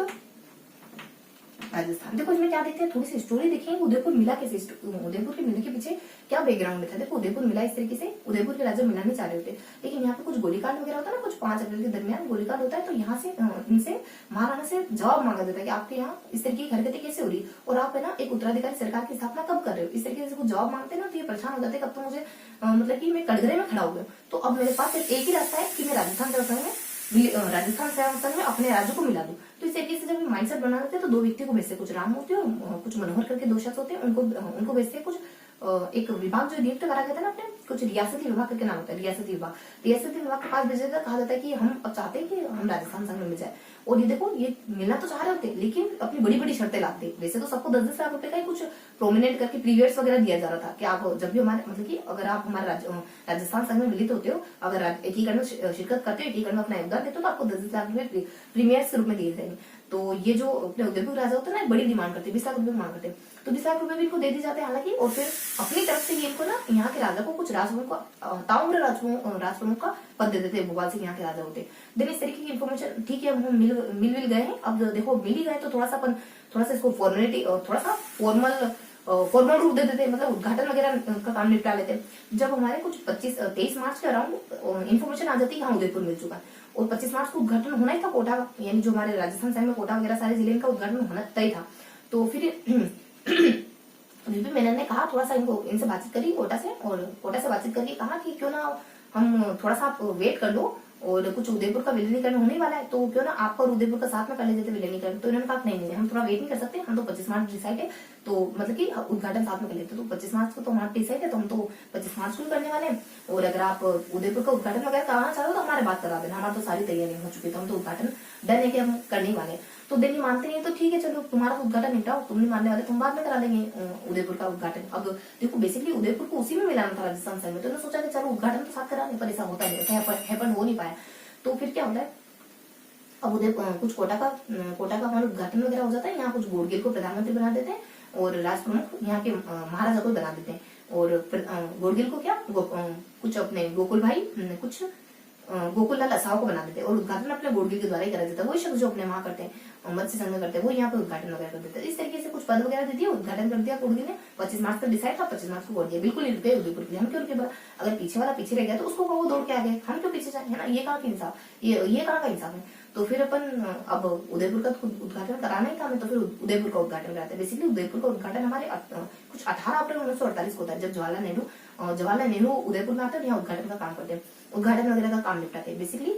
राजस्थान। देखो इसमें क्या देखते हैं, थोड़ी सी स्टोरी देखेंगे उदयपुर मिला कैसे, उदयपुर के मिलने के पीछे क्या बैकग्राउंड था। देखो उदयपुर मिला इस तरीके से, उदयपुर के राजा मिला नहीं चाह रहे होते, लेकिन यहाँ पे कुछ गोलीकांड वगैरह होता है ना, कुछ 5 अप्रैल के दरमियान गोलीकांड होता है। तो यहाँ से इनसे महाराणा से जवाब मांगा जाता है कि आपके यहाँ इस तरीके की हरकतें कैसे हो रही और आप है ना एक उत्तराधिकारी सरकार की स्थापना कब कर रहे हो। इस तरीके से कुछ जवाब मांगते हैं ना, तो ये परेशान हो जाते हैं, कब तो मुझे मतलब कि मैं कटघरे में खड़ा हो गया, तो अब मेरे पास एक ही रास्ता है कि मैं राजस्थान संघ में अपने राज्य को मिला दूं। तो इस तरीके से जब माइंडसेट बना लेते हैं तो दो व्यक्ति को भेजते, कुछ राम होते हैं, कुछ मनोहर करके 2 शख्स होते हैं, उनको भेजते हैं। कुछ एक विभाग जो नियुक्त करा गया था ना अपने, कुछ रियासती विभाग करके नाम होता है, रियासती विभाग के पास भेजा जाता, कहा जाता है कि हम अब चाहते हैं कि हम राजस्थान संघ में मिल जाए। और ये देखो ये मिलना तो चाह रहे होते लेकिन अपनी बड़ी बड़ी शर्तें लाते। वैसे तो सबको 10-10 लाख रुपए का ही कुछ प्रोमिनेंट करके प्रीवियस वगैरह दिया जा रहा था कि आप जब भी हमारे मतलब कि अगर आप हमारे राजस्थान संघ में मिलित होते हो, अगर एकीकरण में शिरकत करते हो, एकीकरण में अपना योगदान देते हो, तो आपको 10-10 लाख रुपए प्रीमियर्स के रूप में दिए जाएंगे। तो ये जो अपने उदयपुर राजा होते हैं ना, बड़ी डिमांड करते हैं, 20 लाख रुपए मांग करते हैं, तो 20 लाख रुपए भी इनको दे दी जाते हैं हालांकि। और फिर अपनी तरफ से ये इनको ना यहाँ के राजा को कुछ राजप्रमुख को ताम्र राजप्रमुख का पद दे देते हैं, भोपाल से यहाँ के राजा होते। देन इस तरीके की इन्फॉर्मेशन ठीक है, हम मिल गए हैं। अब देखो मिल ही गए तो थोड़ा सा इसको फॉर्मेलिटी और थोड़ा सा फॉर्मल रूप दे देते, मतलब उद्घाटन वगैरह का काम निपटा लेते हैं। जब हमारे कुछ 23 मार्च के अराउंड इन्फॉर्मेशन आ जाती है कि हाँ उदयपुर मिल चुका है, और 25 मार्च को उद्घाटन होना ही था कोटा का, यानी जो हमारे राजस्थान संघ में कोटा वगैरह सारे जिले का उद्घाटन होना तय था। तो फिर मैंने ने कहा थोड़ा सा इनसे बातचीत करी कोटा से बातचीत करके कहा कि क्यों ना हम थोड़ा सा आप वेट कर लो, और कुछ उदयपुर का विलीनीकरण होने वाला है, तो क्यों ना आपका और उदयपुर का साथ में कर लेते थे विलीनीकरण। तो इन्होंने कहा नहीं हम थोड़ा वेट नहीं कर सकते, हम तो 25 मार्च डिसाइड है, तो मतलब कि उद्घाटन साथ में कर लेते। तो 25 मार्च को तो हमारा डिसाइड है, तो हम तो 25 मार्च को करने वाले हैं। और अगर आप उदयपुर का उद्घाटन वगैरह कराना चाहो तो हमारे बात करा देना, हमारा तो सारी तैयारी हो चुकी थी, हम तो उद्घाटन डन है कि हम करने वाले। तो दिल्ली मानते नहीं तो ठीक है चलो तुम्हारा उद्घाटन निपटाओ, तुम नहीं मानने वाले तुम बाद में करा देंगे उदयपुर का उद्घाटन। अब देखो बेसिकली उदयपुर को उसी में मिलाना था राजस्थान संघ में, तो उन्होंने सोचा कि चलो उद्घाटन तो साथ कराने, पर ऐसा होता नहीं, हैपन हो नहीं पाया। तो फिर क्या होता है, अब उदयपुर कुछ कोटा का हमारा उद्घाटन वगैरह हो जाता है, यहाँ कुछ गोडगिल को प्रधानमंत्री बना देते हैं और राजप्रमुख यहाँ के महाराजा को बना देते हैं। और गोडगिल को क्या कुछ अपने गोकुल भाई कुछ गोकुललाल असाव को बना देते हैं, और उद्घाटन अपने गोडगिल के द्वारा ही करा जाता है। वही शख्स जो अपने वहां करते हैं मत्स्य संघ में करते हैं, वो यहाँ पे उद्घाटन वगैरह कर देते हैं। इस तरीके से कुछ पद वगैरह दे दिया, उद्घाटन कर दिया गोडगिल ने। 25 मार्च तक डिसाइड था, 25 मार्च को बोल दिया, बिल्कुल नहीं रुके उदयपुर के लिए। हम क्यों रुके, अगर पीछे वाला पीछे रह गया तो उसको वो दौड़ के आ गए, हम क्यों पीछे जाए, है ना, ये कहाँ का इंसाफ, ये कहाँ का इंसाफ है। तो फिर अपन अब उदयपुर का उद्घाटन कराना ही था हमें, तो फिर उदयपुर का उद्घाटन कराते हैं। बेसिकली उदयपुर का उद्घाटन हमारे कुछ 18 अप्रैल 1948 को होता है, जब जवाहरलाल नेहरू उदयपुर में आते हैं, यहाँ उद्घाटन का काम करते हैं, उद्घाटन वगैरह का काम निपटाते हैं। बेसिकली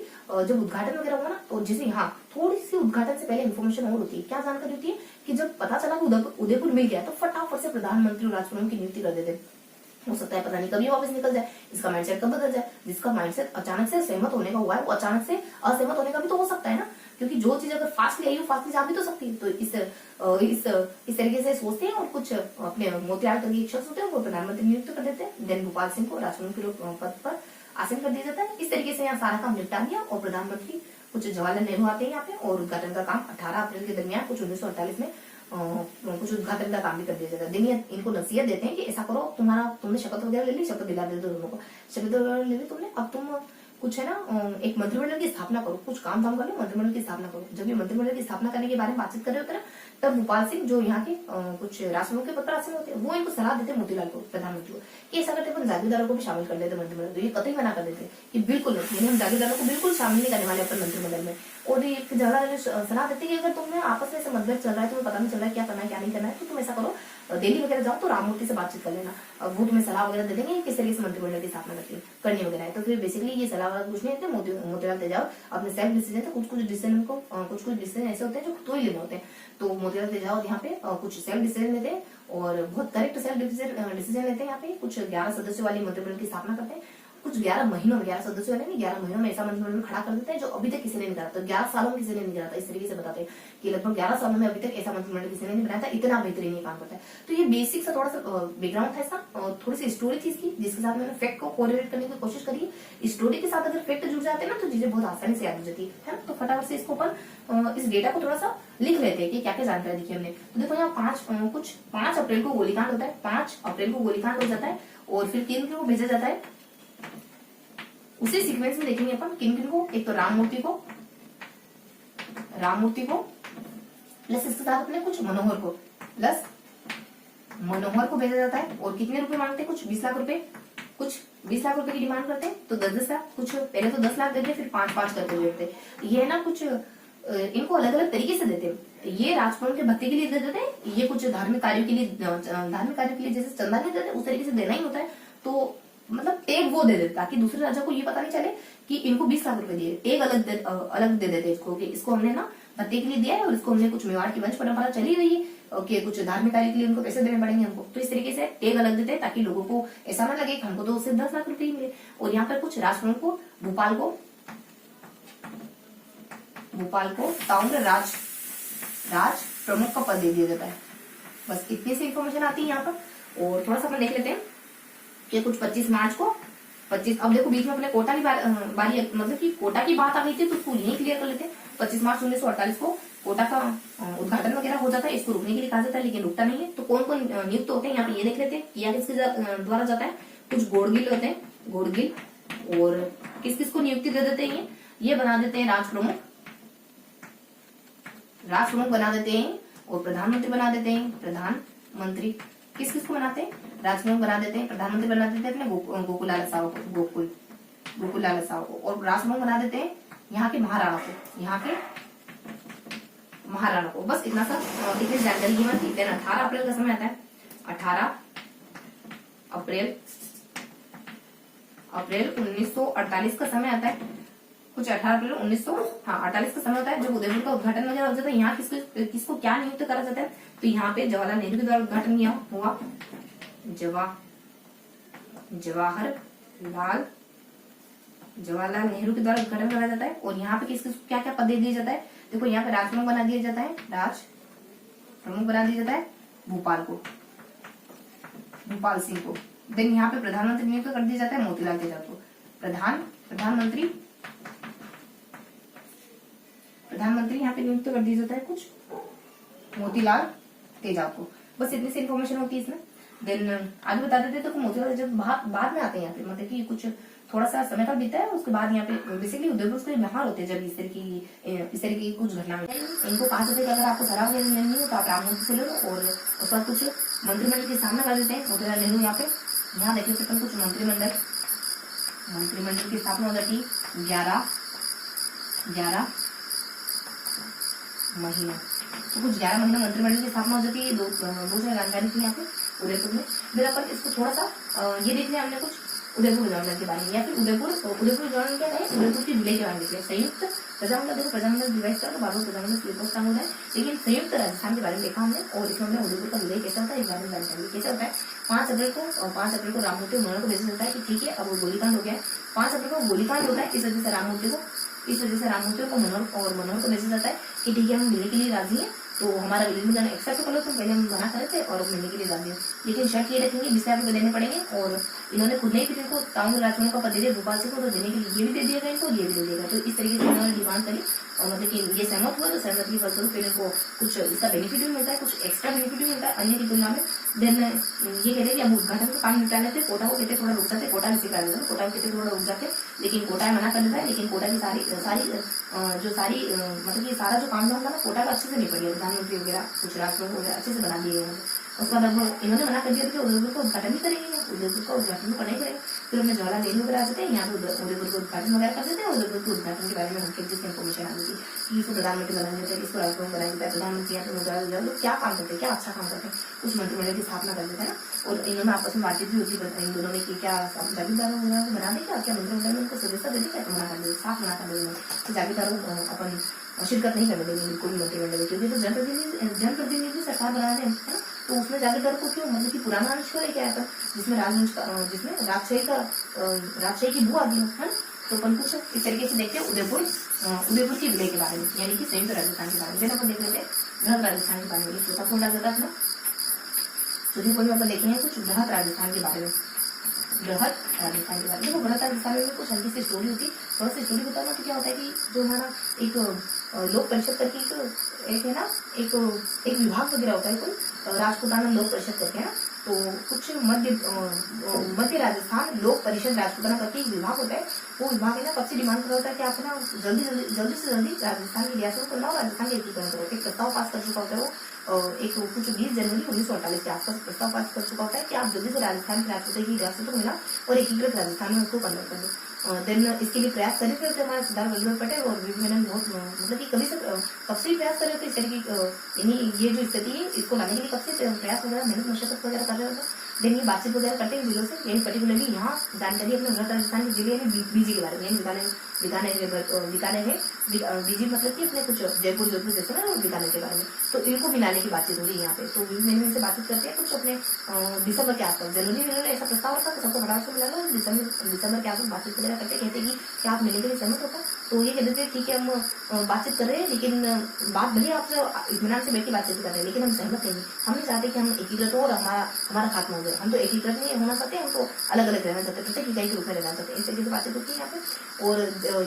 जब उद्घाटन वगैरह हुआ ना, तो जैसे यहाँ थोड़ी सी उद्घाटन से पहले इन्फॉर्मेशन और होती है, क्या जानकारी होती है कि जब पता चला कि उदयपुर मिल गया तो फटाफट से प्रधानमंत्री और राजप्रमुख की नियुक्ति कर देते। हो सकता है पता नहीं कभी वापस निकल जाए, इसका माइंडसेट कब बदल जाए। जिसका माइंडसेट अचानक से सहमत होने का हुआ है, वो अचानक से असहमत होने का भी तो हो सकता है ना, क्योंकि जो चीज अगर फास्टली आई हो फास्टली जा भी तो सकती है। तो इस तरीके से सोचते हैं, और कुछ अपने मोतियाल करके एक शख्स होते हैं वो प्रधानमंत्री नियुक्त कर देते हैं। देन भोपाल सिंह को राजप्रमुख के पद पर आसन कर दिया जाता है। इस तरीके से यहाँ सारा काम निपटा दिया, और प्रधानमंत्री कुछ जवाहरलाल नेहरू आते हैं यहाँ पे, और उद्घाटन का काम 18 अप्रैल के दरमियान कुछ 1948 में कुछ उद्घाटन का काम भी कर दिया जाता है। दिन इनको नसीहत देते हैं कि ऐसा करो, तुमने शपथ वगैरह ले ली, शपथ दिला देते दोनों को, शपथ वगैरह ले ली तुमने, अब तुम कुछ है ना एक मंत्रिमंडल की स्थापना करो, कुछ काम धाम कर लो, मंत्रिमंडल की स्थापना करो। जब ये मंत्रिमंडल की स्थापना करने के बारे में बातचीत कर रहे होते हैं, तब भोपाल सिंह जो यहाँ के कुछ राष्ट्रपति के पत्र आसन होते हैं, वो इनको सलाह देते मोतीलाल को, प्रधानमंत्री को, कि ऐसा करते अपन जागीरदारों को भी शामिल कर लेते मंत्रिमंडल। तो ये कतई मना कर देते कि बिल्कुल नहीं, यानी हम जागीरदारों को बिल्कुल शामिल नहीं करने वाले अपन मंत्रिमंडल में। और ये जवाहरलाल सलाह देते कि अगर तुम्हें आपस में मतभेद चल रहा है, तुम्हें पता नहीं चल रहा है क्या करना है क्या नहीं करना है, तो तुम ऐसा करो दिल्ली वगैरह जाओ तो राममूर्ति से बातचीत कर लेना, वो तुम्हें सलाह वगैरह दे देंगे किस तरीके से मंत्रिमंडल की स्थापना करनी वगैरह है। तो फिर बेसिकली ये सलाह वगैरह कुछ नहीं देते, मोतीलाल तेजाब अपने सेल्फ डिसीजन थे, कुछ डिसीजन ऐसे होते हैं जो खुद ही लेने होते हैं। तो मोतीलाल तेजाब यहाँ पे कुछ सेल्फ डिसीजन लेते हैं, और बहुत करेक्ट सेल्फ डिसीजन लेते हैं। यहाँ पे कुछ 11 सदस्यों वाली मंत्रिमंडल की स्थापना करते हैं, कुछ 11 महीनों में 11 सदस्यों ने 11 महीनों में ऐसा मंत्रिमंडल खड़ा कर देता है जो अभी तक किसी ने नहीं करा। तो 11 सालों में किसी ने नहीं करा था। इस तरीके से बताते हैं कि लगभग 11 सालों में अभी तक ऐसा मंत्रिमंडल किसी ने नहीं बनाया था, इतना बेहतरीन ये काम करता है। तो ये बेसिक सा थोड़ा सा बैकग्राउंड था इसका, थोड़ी सी स्टोरी थी इसकी, जिसके साथ मैंने फैक्ट को कोरिलेट करने की कोशिश करी। स्टोरी के साथ अगर फैक्ट जुड़ जाते हैं ना तो चीजें बहुत आसानी से याद हो जाती है ना। तो फटाफट से इसको अपन इस डेटा को थोड़ा सा लिख लेते हैं कि क्या क्या जानकारी दिखी हमने। तो देखो यहाँ 5 अप्रैल को गोलीकांड होता है, 5 अप्रैल को गोलीकांड हो जाता है और फिर 3 को भेजा जाता है। उसी सीक्वेंस में देखेंगे अपन किन किन को, एक तो राम मूर्ति को प्लस इसके साथ अपने कुछ मनोहर को भेजा जाता है। और कितने रुपए मांगते हैं, कुछ 20 लाख रुपए, की डिमांड करते हैं। तो 10-10 लाख, कुछ पहले तो 10 लाख देते फिर 5-5 करके देते। ये ना कुछ इनको अलग अलग तरीके से देते हैं। ये राजकुमार के भक्ति के लिए दे देते हैं, ये कुछ धार्मिक कार्यों के लिए जैसे चंदा नहीं देते उस तरीके से देना ही होता है। तो मतलब टैग वो दे देते ताकि दूसरे राजा को ये पता नहीं चले कि इनको 20 लाख रुपए दिए। टैग अलग दे देते इसको कि इसको हमने ना भक्ति के लिए दिया है और इसको हमने कुछ मेवाड़ की वंश परंपरा चली रही है कि कुछ धार्मिक कार्य के लिए उनको पैसे देने पड़ेंगे हमको। तो इस तरीके से टैग अलग देते हैं ताकि लोगों को ऐसा ना लगे कि हमको तो उससे 10 लाख रुपए ही मिले। और यहाँ पर कुछ राजकुमार को भोपाल को ताम्र राज प्रमुख का पद दे दिया जाता है। बस इतनी सी इंफॉर्मेशन आती है यहाँ पर। और थोड़ा सा अपन देख लेते हैं कि कुछ 25 मार्च को अब देखो बीच में अपने कोटा की बारी मतलब कि कोटा की बात आ गई थी तो उसको यही क्लियर कर लेते हैं। 25 मार्च 1948 को कोटा का उद्घाटन वगैरह हो जाता है। इसको रुकने के लिए कहा जाता है लेकिन रुकता नहीं है। तो कौन कौन नियुक्त होते हैं यहाँ पे ये देख लेते हैं। किया किसके द्वारा जाता है, कुछ गोडगिल होते हैं, और किस किस को नियुक्ति दे देते हैं, ये बना देते हैं राज प्रमुख बना देते हैं और प्रधानमंत्री बना देते हैं। प्रधानमंत्री किस किस को बनाते हैं, राजप्रमुख बना देते हैं, प्रधानमंत्री बना देते हैं अपने गोकुलाल साव को और राजप्रमुख बना देते हैं यहाँ के महाराणा को। बस इतना सा इतनी जानकारी की बात। 18 अप्रैल का समय आता है। 18 अप्रैल 1948 का समय आता है। कुछ 18 अप्रैल 1948 का समय होता है जब उदयपुर का उद्घाटन वगैरह हो जाता है। यहाँ किसको क्या नियुक्त करा जाता है, तो यहाँ पे जवाहरलाल नेहरू के द्वारा उद्घाटन किया हुआ जवाहरलाल नेहरू के द्वारा उद्घाटन करा जाता है। और यहाँ पे किसको क्या क्या पद दे दिया जाता है, देखो यहाँ पे राजप्रमुख बना दिया जाता है, भूपाल सिंह को। देन यहाँ पे प्रधानमंत्री नियुक्त कर दिया जाता है मोतीलाल तेजाब को। प्रधानमंत्री यहाँ पे नियुक्त कर दिया जाता है कुछ मोतीलाल तेजाब को। बस इतनी सी इन्फॉर्मेशन होती है इसमें। देन आगे बता देते तो मोतीलाल तेजाब बाद में आते हैं यहाँ पे, मतलब कि कुछ थोड़ा सा समय का बीता है उसके बाद यहाँ पे बेसिकली उदयपुर से बाहर होते हैं जब इस तरह की कुछ घटना में इनको कहा जाता है कि अगर आपको सलाह वगैरह लेनी हो तो आप राम मंदिर से लो। और उसके बाद कुछ मंत्रिमंडल की स्थापना कर देते हैं मोतीलाल नेहरू। यहाँ देख लेते हैं कुछ मंत्रिमंडल की स्थापना हो जाती है 11 महीना। तो कुछ 11 महीना मंत्रिमंडल की स्थापना हो जाती है। दो जानकारी थी यहाँ पे उदयपुर में। फिर अपन इसको थोड़ा सा ये देख लिया हमने कुछ उदयपुर गवर्नर के बारे में, या फिर उदयपुर गवर्नर क्या है, उदयपुर की विलय के बारे में देख लिया। संयुक्त प्रजामंडल, देखो प्रजामंडल डिवाइस कर बाबू प्रजामंडल स्लीपर्स काम होता है, लेकिन संयुक्त राजस्थान के बारे में देखा हमने। और इसमें हमने उदयपुर का विलय कैसा होता है इस बारे में जानकारी कैसा होता है। 5 अप्रैल को राममूर्ति मनोहर को भेजा जाता है कि ठीक है अब गोलीकांड हो गया है। 5 अप्रैल को गोलीकांड होता है, इस वजह से राममूर्ति को मनोहर को भेजा जाता है कि ठीक है हम मिलने के लिए राजी हैं, तो हमारा विलेज में जाना एक्सेप्ट कर लो। तो पहले हम मना करे थे और मिलने के लिए राजी हैं, लेकिन शर्त ये रखेंगे 20 लाख रुपए देने पड़ेंगे। और इन्होंने खुद नहीं फिर इनको ताम्र राजकुमार का पद दे दिया भोपाल से को, तो देने के लिए ये भी दे दिएगा इनको, ये भी दे देगा। तो इस तरीके से इन्होंने डिमांड करी और मतलब कि ये सहमत हुआ। तो सहमत की फलस्वरूप फिर इनको कुछ इसका बेनिफिट भी मिलता है, कुछ एक्स्ट्रा बेनिफिट भी मिलता है अन्य की तुलना में। देन ये कहते हैं कि अब उद्घाटन का काम निपटा लेते, कोटा को कहते थोड़ा रुक जाते, कोटा भी सिखा देते, कोटा को कहते थोड़ा रुक जाते, लेकिन कोटा मना कर देता है। लेकिन कोटा की सारी मतलब कि सारा जो काम था ना कोटा का अच्छे से निपट गया, प्रधानमंत्री वगैरह कुछ राजप्रमुख वगैरह अच्छे से बना दिए गए। उसके बाद अब इन्होंने मना कर दिया कि उदयपुर का उद्घाटन ही करेंगे, उदयपुर का उद्घाटन तो करना ही पड़ेगा। फिर हमने जवाहरलाल नेहरू वगैरह आ जाते हैं यहाँ पे उदयपुर का उद्घाटन वगैरह कर देते हैं। उदयपुर के उद्घाटन के बारे में हमको जिस इन्फॉर्मेशन आ गई कि इसको प्रधानमंत्री बना देते हैं, इसको राजप्रमुख बना देता है, प्रधानमंत्री यहाँ पे लोग क्या काम करते हैं, क्या अच्छा काम करते हैं, कुछ मंत्रिमंडल की स्थापना कर देते हैं ना। और इन्होंने आपस में बातचीत भी होती है इन दोनों ने कि क्या जागीरदारों वगैरह को बना देगा, क्या मंत्रिमंडल में उनको सदस्यता दे देगा, तो मना कर देगा, साफ मना कर देगा। तो जागीरदारों अपन शिरकत नहीं करने देंगे बिल्कुल भी मंत्रिमंडल में, क्योंकि तो जनप्रतिनिधि सरकार बना रहे हैं, तो तो उसमें जागीरदार को क्यों, मतलब कि पुराना अंश को लेके आया था जिसमें राजवंश का, जिसमें राजशाही की बू आ गई है ना। तो अपन कुछ इस तरीके से देखते हैं उदयपुर की विलय के बारे में, यानी कि संयुक्त राजस्थान के बारे में। अपन देख लेते हैं बृहद राजस्थान के बारे में। चौथा पॉइंट आ जाता है अपना, चौथे पॉइंट में अपन देखेंगे कुछ बृहद राजस्थान के बारे में। बृहद राजस्थान के बारे में देखो, बृहद राजस्थान में कुछ हल्की सी स्टोरी होती है। थोड़ा सी स्टोरी बताना तो क्या होता है कि जो हमारा एक लोक परिषद करके एक है ना, एक विभाग वगैरह होता है, कोई राजपुताना लोक परिषद करके है ना। तो कुछ मध्य राजस्थान लोक परिषद राजपुताना करके एक विभाग होता है। वो विभाग है ना, कब से डिमांड कर रहा होता है कि आप ना जल्दी से जल्दी राजस्थान की रियासत को बनाओ, राजस्थान के एकीकरण करो। एक प्रस्ताव पास कर चुका होता है वो, एक कुछ 20 जनवरी 1948 के आसपास प्रस्ताव पास कर चुका होता है कि आप जल्दी से राजस्थान की रियासत को मिलाओ और एकीकृत राजस्थान में उसको कन्वर्ट कर दो। देन इसके लिए प्रयास कर रहे थे हमारे सरदार वल्लभ भाई पटेल और वीवी मेनन, बहुत मतलब कि कब से प्रयास कर रहे थे इस तरीके, यानी ये जो स्थिति है इसको लाने के लिए कब से प्रयास वगैरह, मेहनत मशक्कत वगैरह कर रहे थे। देन ये बातचीत वगैरह करते हैं जिलों से, यानी पर्टिकुलरली यहाँ जानकारी अपने बृहद राजस्थान के जिले यानी बीजी के बारे में, बीकानेर है, बीजी मतलब कि अपने कुछ जयपुर जैसे ना बीकानेर के बारे में। तो इनको मिलाने की बातचीत हो रही है यहाँ पे। तो वीवी मेनन इनसे बातचीत करते हैं कुछ अपने दिसंबर के आसपास, जनवरी में ऐसा प्रस्ताव रखा सबको फटाफट से मिला लो, दिसंबर के आसपास बातचीत वगैरह करते, कहते कि क्या आप मिलने के लिए सहमत होता। तो ये कहते थे ठीक है हम बातचीत कर रहे हैं, लेकिन बात भले आपसे इत्मीनान से बैठ के बातचीत कर रहे हैं, लेकिन हम सहमत नहीं, हम नहीं चाहते कि हम एकीकृत हो और हमारा खात्मा हो जाए। हम तो एकीकृत नहीं होना चाहते, हम तो अलग अलग रहना चाहते, प्रत्येक इकाई के रूप में रहना चाहते हैं। इस तरीके से बातचीत होती है यहाँ पे। और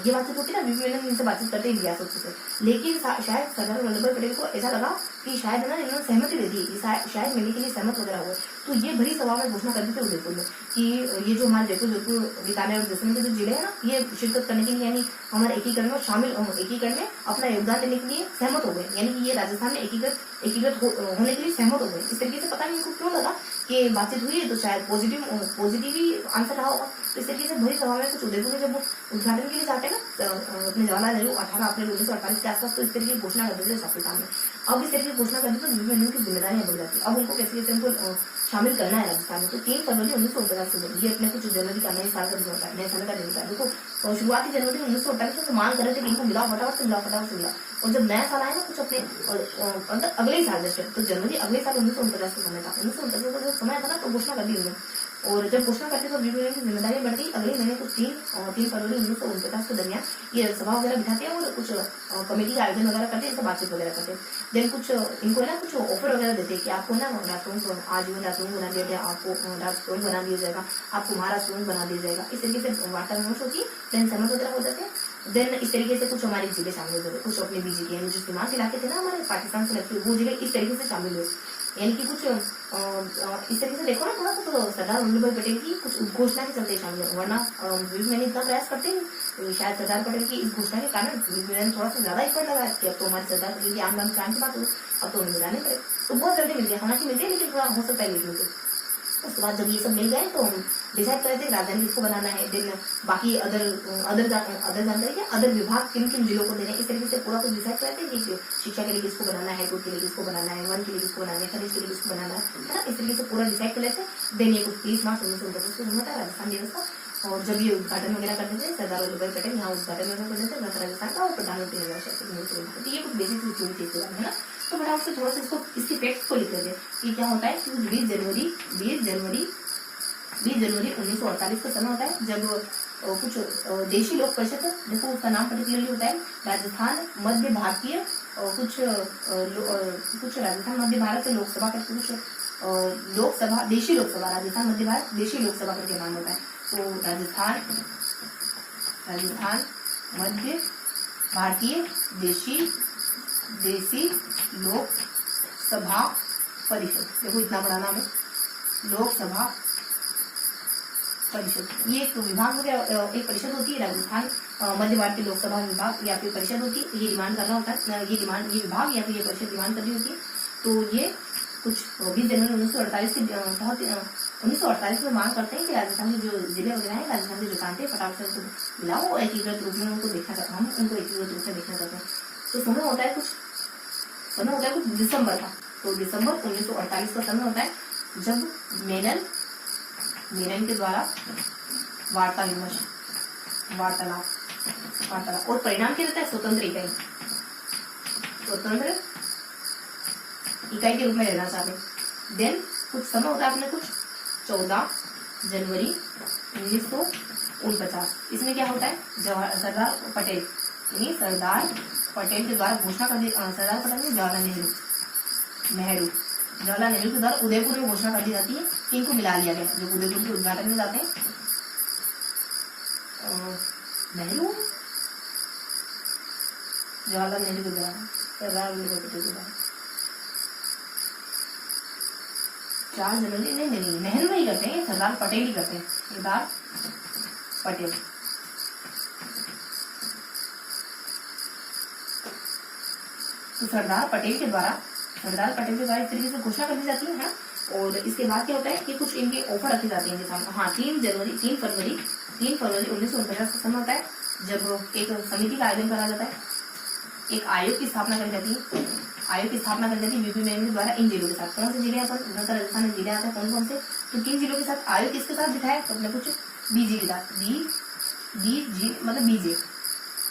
ये बातचीत होती है ना, वीवी मेनन इनसे बातचीत करते हैं रियासत से, लेकिन शायद सरदार वल्लभ भाई पटेल को ऐसा लगा कि शायद ना इन्होंने सहमति दे दी, शायद मिलने के लिए सहमत वगैरह हुए। तो ये बड़ी सभा में घोषणा कर दी थी उदयपुर में कि ये जो हमारे जयपुर बीकानेर और जैसलमेर के जो जिले हैं ना, ये शिरकत करने के लिए यानी हमारे एकीकरण में एकीकरण में अपना योगदान देने के लिए सहमत हो गए, यानी कि ये राजस्थान में एकीकृत होने के लिए सहमत हो गए। इस तरीके से पता नहीं इनको क्यों लगा कि बातचीत हुई है तो शायद पॉजिटिव ही आंसर रहा होगा। तो इस तरीके से बड़ी सभा में कुछ उदयपुर में जब उद्घाटन के लिए जाते हैं ना अपने जवाहरलाल नेहरू 18 अप्रैल 1948 के आसपास, तो इस तरीके की घोषणा कर देते हैं सबके सामने। अब इस तरीके की घोषणा कर दी तो वीवी मेनन की जिम्मेदारियां बढ़ जाती है। अब उनको कैसे उनको शामिल करना है राजस्थान में। तो 3 फरवरी 1949 से ये अपने कुछ जनवरी का नए साल का दिन होता है, नए साल का दिन होता है। देखो शुरुआती जनवरी 1948 में मांग कर रहे थे कि इनको मिलाओ, फटाफट से मिलाओ। और जब नया साल आया ना कुछ अपने मतलब अगले ही साल जैसे, तो जनवरी अगले साल 1949 का समय था, 1949 का जो समय था ना, तो घोषणा कर दी उन्होंने। और जब घोषणा करते तो वीवी मेनन की जिम्मेदारी बढ़ गई। अगले महीने कुछ 3 फरवरी 1949 के दरमियान ये सभा वगैरह बिठाते हैं और कुछ कमेटी का आयोजन वगैरह करते हैं, बातचीत वगैरह करते हैं। देन कुछ इनको है ना कुछ ऑफर वगैरह देते हैं कि आपको ना राष्ट्रपति आजीवन राष्ट्रपति बना दिया जाएगा, आपको राष्ट्रपति बना दिया जाएगा, आपको महाराष्ट्रपति बना दिया जाएगा। इस तरीके से वार्ता विमर्श होती है, देन सहमत वगैरह हो जाते हैं। देन इस तरीके से कुछ हमारे जिले शामिल हुए, कुछ अपने बीजे के जो सीमांत इलाके थे ना हमारे पाकिस्तान से लगते, वो जगह इस तरीके से शामिल हुए। यानी कि कुछ इस तरीके से देखो ना थोड़ा सा, तो सरदार वल्लभ भाई पटेल की कुछ उद्घोषणा के चलते शामिल है, वरना वीवी मेनन इतना प्रयास करते हैं, तो शायद सरदार पटेल की इस घोषणा के कारण वीवी मेनन थोड़ा सा ज्यादा एफर्ट लगा कि अब तो हमारे सरदार पटेल की आम की बात हो, अब तो उन्हें मिलाने पड़े। तो बहुत जल्दी मिल गया, हालांकि मिलते लेकिन थोड़ा हो सकता है लेट मिलते। उसके बाद जब ये सब मिल गए तो हम डिसाइड कर रहे थे राजधानी किसको बनाना है, देन बाकी अदर जानकारी क्या अदर विभाग किन किन जिलों को देने, इस तरीके से पूरा कुछ डिसाइड कर रहे थे कि शिक्षा के लिए किसको बनाना है, हाईकोर्ट के लिए किसको बनाना है, वन के लिए किसको बनाना है, खनिज के लिए किसको बनाना है ना। इस तरीके से पूरा डिसाइड कर लेते। देन ये कुछ 30 मार्च 1949 को हुआ था राजस्थान दिवस का। और जब ये उद्घाटन वगैरह करते थे सरदार वल्लभ भाई पटेल यहाँ उद्घाटन वगैरह करते थे राजस्थान का, और प्रधानमंत्री तो ये कुछ बेसिक चीज थी है ना। तो बड़ा उससे थोड़ा सा इसके फैक्ट्स को लिख रहे थे कि क्या होता है कि 20 जनवरी 1948 का समय होता है जब कुछ देशी लोक परिषद, देखो उसका नाम पर्टिकुलरली होता है राजस्थान मध्य भारतीय, कुछ राजस्थान मध्य भारत लोकसभा का कुछ लोकसभा देशी लोकसभा, राजस्थान मध्य भारत देशी लोकसभा करके नाम होता है। तो राजस्थान मध्य भारतीय देशी लोकसभा परिषद, देखो इतना बड़ा नाम है लोकसभा परिषद। ये एक विभाग वगैरह एक परिषद होती है राजस्थान मध्य भारतीय लोकसभा विभाग या फिर परिषद होती है। ये डिमांड कर रहा होता है, ये विभाग या फिर ये परिषद डिमांड कर रही होती है। तो ये कुछ 20 जनवरी 1948 के तहत 1948 में मांग करते हैं कि राजस्थान के जो जिले वगैरह हैं, राजस्थान के जो प्रांत है, फटाफट से उनको मिलाओ और एकीकृत रूप में उनको देखना चाहते हैं, हम उनको एकीकृत रूप में देखना चाहते हैं। तो समय होता है कुछ दिसंबर का। तो दिसंबर 1948 का समय होता है जब मेनन के द्वारा वार्तालाप और परिणाम क्या रहता है, स्वतंत्र इकाई के रूप में रहना चाहते हैं। देन कुछ समय होता है अपने कुछ 14 जनवरी 1949। इसमें क्या होता है, सरदार पटेल यानी सरदार पटेल के द्वारा घोषणा कर दी, सरदार पटेल ने जवाहरलाल नेहरू के द्वारा उदयपुर में घोषणा कर दी जाती है कि इनको मिला लिया गया। जो उदयपुर के उद्घाटन में जाते हैं नेहरू, जवाहरलाल नेहरू के द्वारा, सरदार वल्लभ पटेल के द्वारा 4 जनवरी नहीं नेहरू नहीं करते हैं, सरदार पटेल ही करते हैं, सरदार पटेल। तो सरदार पटेल के द्वारा इस तरीके से घोषणा कर दी जाती है। और इसके बाद क्या होता है कि कुछ इनके ऑफर रखे जाते हैं इनके सामने। हाँ, 3 फरवरी 1949 का समय होता है जब एक समिति का आयोजन करा जाता है, एक आयोग की स्थापना करी जाती है। वीपी मेनन के द्वारा इन जिलों के साथ, कौन से जिले अपन राजस्थान में जिले आते हैं कौन कौन से, तो किन जिलों के साथ आयोग किसके साथ दिखाया, तो अपने कुछ बीजे के साथ, बीजे मतलब बीजे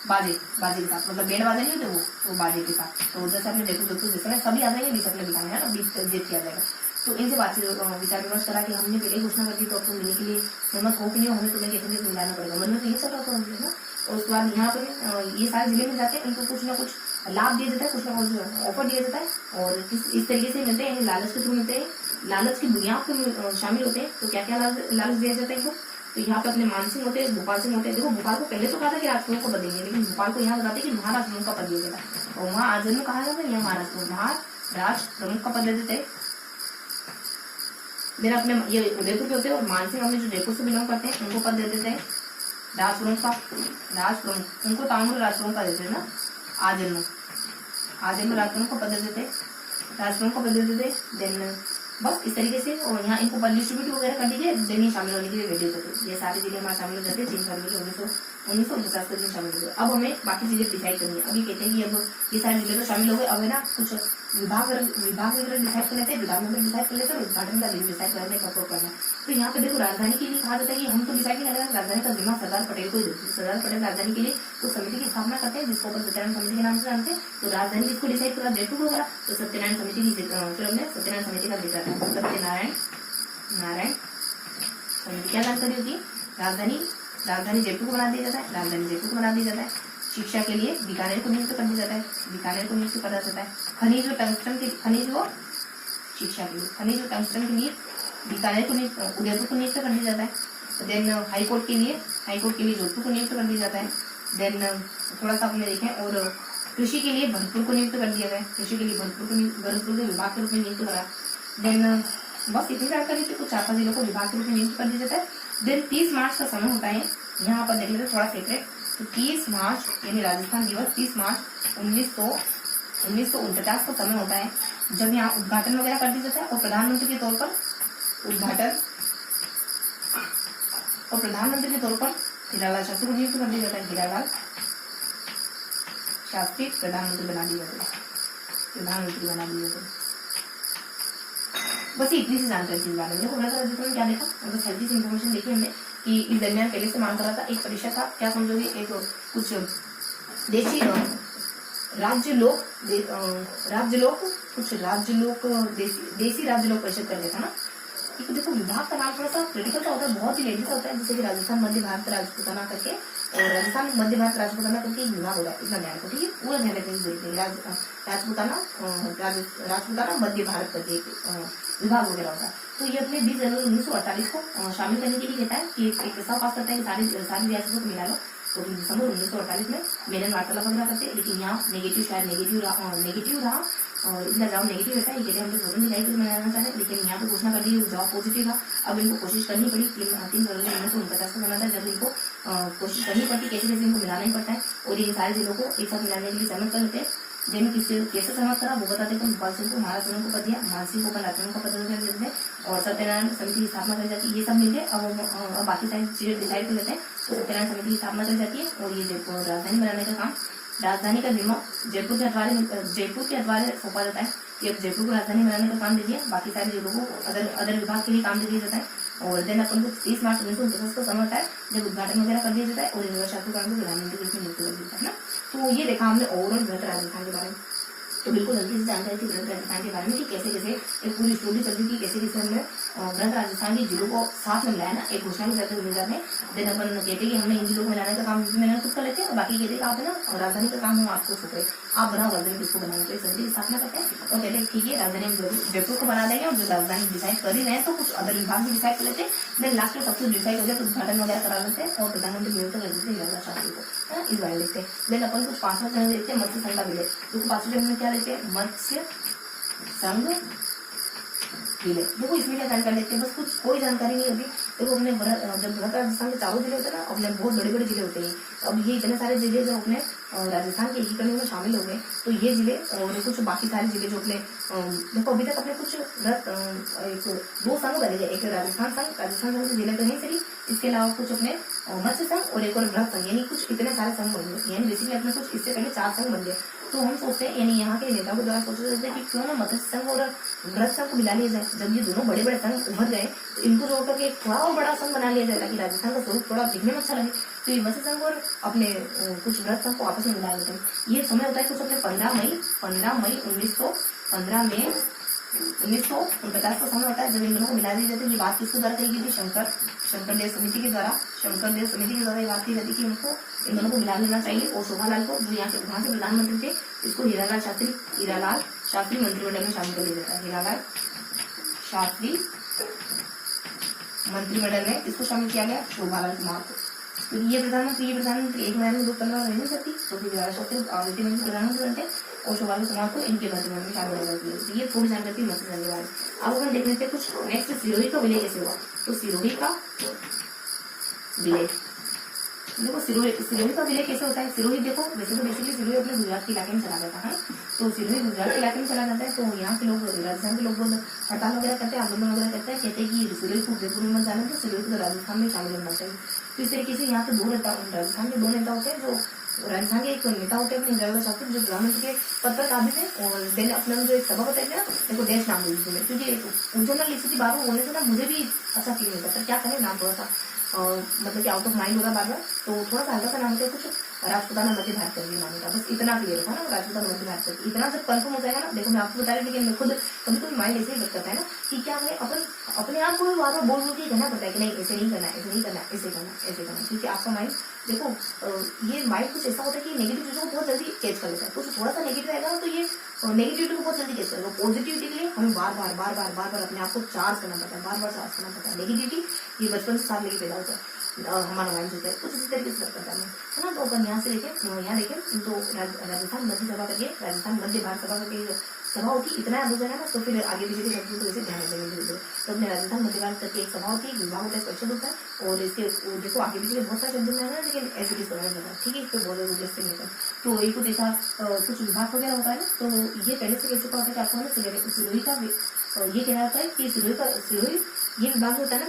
बाजे के साथ, मतलब बैंड बाजे नहीं होते वो बाजे के साथ। तो जैसे आपने देखो जिसमें सभी आ जाएंगे, बीच अपने दिखाने हैं, जीत किया जाएगा। तो इनसे बातचीत विचार विमर्श करा कि हमने पहले घोषणा कर दी तो आपको मिलने के लिए सहमत हो कि नहीं, हमें तुम्हें कैसे मिलाना पड़ेगा, मन में तो ये चल रहा था ना। और उसके बाद यहाँ पे ये सारे जिले में जाते हैं, इनको कुछ ना कुछ लाभ दिया जाता है, कुछ ना कुछ ऑफर दिया जाता है और इस तरीके से मिलते हैं, लालच के थ्रू मिलते हैं, लालच की बुनियाद पर शामिल होते हैं। तो क्या क्या लालच दिया जाता है इनको, तो यहाँ पे अपने मानसिंह होते हैं, भोपाल सिंह होते हैं। देखो भोपाल को पहले तो कहा था कि राजप्रमुख को पद देंगे, लेकिन भोपाल को यहाँ बताते कि महाराजप्रमुख का पद दिया जाता है और वहाँ आजन में कहा जाता है यहाँ महाराज प्रमुख का पद दे देते हैं। मेरा अपने ये उदयपुर के होते हैं और मानसिंह अपने जो जयपुर से बिलोंग करते हैं उनको पद दे देते हैं राजप्रमुख, उनको तामुल राजप्रमुख का देते हैं ना, आजन में राजप्रमुख का पद दे देते हैं। देन बस इस तरीके से, और यहाँ इनको पद डिस्ट्रीब्यूट वगैरह कर दीजिए, देन ये शामिल होने के लिए रेडी होते हैं। ये सारे जिले हमारे शामिल हो जाते हैं 3 फरवरी 1949 के दिन शामिल हो गए। अब हमें बाकी चीजें डिसाइड करनी है। अभी कहते हैं कि अब ये सारे जिले तो शामिल हो गए, अब है ना कुछ विभाग वगैरह डिसाइड कर लेते हैं, विभाग नंबर डिसाइड कर लेते हैं, उद्घाटन का दिन डिसाइड कर लेते हैं कब करना है। तो यहाँ पे देखो राजधानी के लिए कहा जाता है कि हम तो डिसाइड नहीं करेंगे, राजधानी का जिम्मा सरदार पटेल को ही देते हैं। सरदार पटेल राजधानी के लिए तो समिति की स्थापना करते हैं जिसको अपन सत्यनारायण समिति के नाम से जानते हैं। तो राजधानी जिसको डिसाइड करा जयपुर को करा, तो सत्यनारायण समिति की फिर हमने सत्यनारायण समिति का जिक्र था। सत्यनारायण समिति क्या जानकारी होती है, राजधानी जयपुर को बना दिया जाता है। शिक्षा के लिए बीकानेर को नियुक्त कर दिया जाता है। खनिज व टंगस्टन के लिए बीकानेर को उदयपुर को नियुक्त कर दिया जाता है। देन हाईकोर्ट के लिए जोधपुर को नियुक्त कर दिया जाता है। देन थोड़ा सा अपने देखें, और कृषि के लिए भरतपुर को नियुक्त कर दिया गया है। भरतपुर के विभाग के रूप में नियुक्त करा। देन बस इतनी जानकारी थी, कुछ 4-5 जिलों को विभाग के रूप में नियुक्त कर दिया जाता है। देन 30 मार्च का समय होता है, यहाँ पर देख लेते थोड़ा सेपरेट। तो 30 मार्च यानी राजस्थान दिवस 30 मार्च 1949 का समय होता है जब यहाँ उद्घाटन वगैरह कर दिया जाता है। और प्रधानमंत्री के तौर पर हीरालाल शास्त्री को नियुक्त कर दिया जाता है। हीरालाल शास्त्री प्रधानमंत्री बना दिए जाते हैं। बस इतनी सी जानकारी थी इस बारे में। देखो क्या देखा, बस हल्की सी इन्फॉर्मेशन देखी हमने कि इस दरमियान पहले से मांग करा था। एक परीक्षा था, क्या समझोगे, एक कुछ देसी राज्य लोक परिषद कर था ना। देखो विभाग का नाम थोड़ा सा क्रिटिकल सा होता है, बहुत ही लेंदी सा होता है, जैसे कि राजस्थान मध्य भारत राजपूताना करके, और राजस्थान मध्य भारत राजपूताना करके एक विभाग होता है। इतना ध्यान रखो, ठीक है, पूरा ध्यान रखेंगे। राजपूताना मध्य भारत करके विभाग वगैरह होता है। तो ये अपने 20 जनवरी 1948 को शामिल करने के लिए कहता है कि एक प्रस्ताव पास करता है कि सारी रियासतों को मिला लो। तो दिसंबर 1948 में मेनन वार्तालाप वगैरह करते हैं, लेकिन यहाँ नेगेटिव रहा और इतना जवाब नेगेटिव रहता है। ये कहते हैं हम तो स्वतंत्र दिलाई मनाना चाह रहे हैं, लेकिन यहाँ पे घोषणा कर दी जवाब पॉजिटिव था। अब इनको कोशिश करनी पड़ी 3 फरवरी 1949 को बना था, जब इनको कोशिश करनी पड़ती, कैसे इनको मिलाना ही पड़ता है और इन सारे जिलों को एक साथ मिलाने के लिए सहमत कर लेते हैं। जिन कैसे सहमत करा वो बताते हैं। भोपाल सिंह को महाराज को पद दिया, मानसिंह को राजप्रमुख का पद देते हैं और सत्यनारायण समिति की स्थापना कर जाती है। ये सब मिलकर अब बाकी सारी चीजें डिसाइड कर लेते हैं। तो सत्यनारायण समिति की स्थापना कर जाती है और ये राजधानी बनाने का काम, राजधानी का जिम्मा जयपुर के अठवारे सौंपा जाता है कि अब जयपुर को राजधानी बनाने का काम दे दिया, बाकी सारे जिलों को अदर विभाग के लिए काम दे दिया जाता है। और देन अपन को 30 मार्च 1949 का समय होता है जब उद्घाटन वगैरह कर दिया जाता है और यूनिवर्सिटी को प्रधानमंत्री के रूप में नियुक्त कर दिया जाता है ना। तो ये देखा हमने ओवरऑल बेहतर राजस्थान के बारे में। तो बिल्कुल हल्की सी जानकारी थी वृहद राजस्थान के बारे में कि कैसे कैसे एक पूरी स्टोरी चल रही थी, कैसे कैसे हमने वृहद राजस्थान के जिलों को साथ में मिलाया ना, एक घोषणा के साथ मिल जाते हैं। देन अपन कहते कि हमने इन जिलों को मिलाने का काम मैंने खुद कर लेते हैं और बाकी कहते आप है ना राजधानी का काम हम आपको सौंप रहे, आप बनाओ राजधानी किसको बनाना, तो एक समिति की स्थापना करते हैं और कहते हैं ठीक है राजधानी हम जयपुर को बना देंगे और जो राजधानी डिसाइड कर ही रहे हैं तो कुछ अदर विभाग भी डिसाइड कर लेते हैं। देन लास्ट में सब कुछ डिसाइड हो जाए तो उद्घाटन वगैरह करा लेते हैं और प्रधानमंत्री नियुक्त कर देते हैं शास्त्री को, इस बारे में देखते हैं। देन अपन कुछ 5वां चरण देखते हैं मत्स्य संघ का विलय। तो 5वें चरण में क्या लेते हैं, मत्स्य संघ विलय। देखो इसमें क्या जानकारी लेते हैं, बस कुछ कोई जानकारी नहीं होती। देखो अपने जब वृहद राजस्थान के चारों जिले होते हैं ना, अपने बहुत बड़े बड़े जिले होते हैं। अब ये इतने सारे जिले जो अपने राजस्थान के एकीकरण में शामिल हो गए, तो ये जिले और कुछ बाकी सारे जिले जो अपने देखो अभी तक अपने कुछ एक 2 संघ बने गए, एक राजस्थान संघ के जिले तो नहीं सही, इसके अलावा कुछ अपने मत्स्य संघ और एक और वृहद संघ, यानी कुछ इतने सारे संघ बन गए। यानी बेसिकली अपने कुछ इससे पहले 4 संघ बन गए। तो हम सोचते हैं, यानी यहाँ के नेताओं के द्वारा सोचा जाता है कि क्यों ना मत्स्य संघ और वृहद संघ को मिला लिया जाए। जब ये दोनों बड़े बड़े संघ उभर गए तो इनको जोड़ करके एक थोड़ा और बड़ा संघ बना लिया जाए ताकि राजस्थान का स्वरूप थोड़ा दिखने में अच्छा लगे। तो ये मत्स्य संघ और अपने कुछ वृहद संघ को आपस में मिला लेते हैं। ये समय होता है कुछ अपने 15 मई 1949 का समय होता है जब इन दोनों को मिला दिया जाता है। ये बात किसके द्वारा कही गई थी, शंकरदेव समिति के द्वारा ये बात की जाती है कि इनको इन दोनों को मिला लेना चाहिए। और शोभालाल को, जो यहाँ के प्रधानमंत्री थे, इसको हीरालाल शास्त्री मंत्रिमंडल में शामिल कर लिया जाता है। हीरालाल शास्त्री मंत्रिमंडल में इसको शामिल किया गया शोभालाल कुमार को। तो ये प्रधानमंत्री एक महीने में 2 तलवार रह नहीं सकती, तो फिर हीरालाल शास्त्री प्रधानमंत्री बनते और शोभालाल कुमार को इनके मंत्रिमंडल में शामिल हो जाती है। ये थोड़ी जानकारी मत्स्य संघ के बारे में। अब हम देख लेते हैं कुछ नेक्स्ट, सिरोही का विलय कैसे हुआ। तो सिरोही का विलय, देखो सिरोही का विलय कैसे होता है। सिरोही देखो वैसे तो बेसिकली सिरोही अपने गुजरात के इलाके में चला जाता है। तो सिरोही गुजरात के इलाके में चला जाता है। तो यहाँ के लोग, राजस्थान के लोग हड़ताल वगैरह करते हैं, आंदोलन वगैरह करते हैं, कहते हैं कि सिरोही को उदयपुर में मत जाना, तो सिरोही को राजस्थान में शामिल होना चाहिए। तो इस तरीके से यहाँ पे राजस्थान के 2 नेता होते हैं। जो राजस्थान के एक नेता होते हैं अपने हीरालाल शास्त्री, जो प्रधानमंत्री के पद पर काबिज है। और देन अपना जो एक सभा बताया ना, देखो देश नाम लिखी थी, क्योंकि उनको ना लिखी थी बार बार बोलने से ना मुझे भी अच्छा फील नहीं होता, क्या करें नाम थोड़ा सा मतलब कि आउट ऑफ माइंड होगा बार बार, तो थोड़ा सा हल्का सा नाम होता है कुछ राजपूताना मध्य भारत करके नाम होता है। बस इतना क्लियर था ना, राजपूताना मध्य भारत करके इतना जब कंफर्म हो जाएगा ना, देखो मैं आपको बता रही, लेकिन मैं खुद कभी कभी माइंड ऐसे ही वर्क करता है ना कि क्या हमें अपने आप को भी बार बार बोल के कहना पड़ता है कि नहीं ऐसे नहीं करना, ऐसे नहीं करना, ऐसे करना, क्योंकि आपका माइंड देखो ये माइंड कुछ ऐसा होता है कि नेगेटिव चीजों को बहुत जल्दी कैच कर लेता है। कुछ थोड़ा सा नेगेटिव आएगा ना तो ये नेगेटिविटी को बहुत जल्दी कैच करेगा। पॉजिटिविटी के लिए हमें बार बार अपने आप को चार्ज करना पड़ता है, बार चार्ज करना पड़ता है। नेगेटिविटी ये बचपन से साथ लेके पैदा होता है, हमारा माइंड होता है, कुछ इसी तरीके से करता है ना। तो अपन यहाँ से देखें तो राजस्थान मध्य सभा करके, राजस्थान मध्य भारत सभा करके सभा होती, इतना याद हो जाएगा ना तो फिर आगे पीछे की सब्जी को वैसे ध्यान देंगे धीरे धीरे। तो अपने राजस्थान मध्य भारत करके एक सभा होती है, विभाग होता है, परिषद होता है। और इसके देखो आगे पीछे बहुत सारे शब्द में है, लेकिन ऐसे भी समझ जाता है, ठीक है। इसको बहुत जरूरी से लेकर तो ये कुछ ऐसा कुछ विभाग वगैरह होता है ना। तो ये पहले से कह चुका होता है कि आपको ना सिरोही का ये कहना होता है कि सिरोही ये विभाग होता है ना।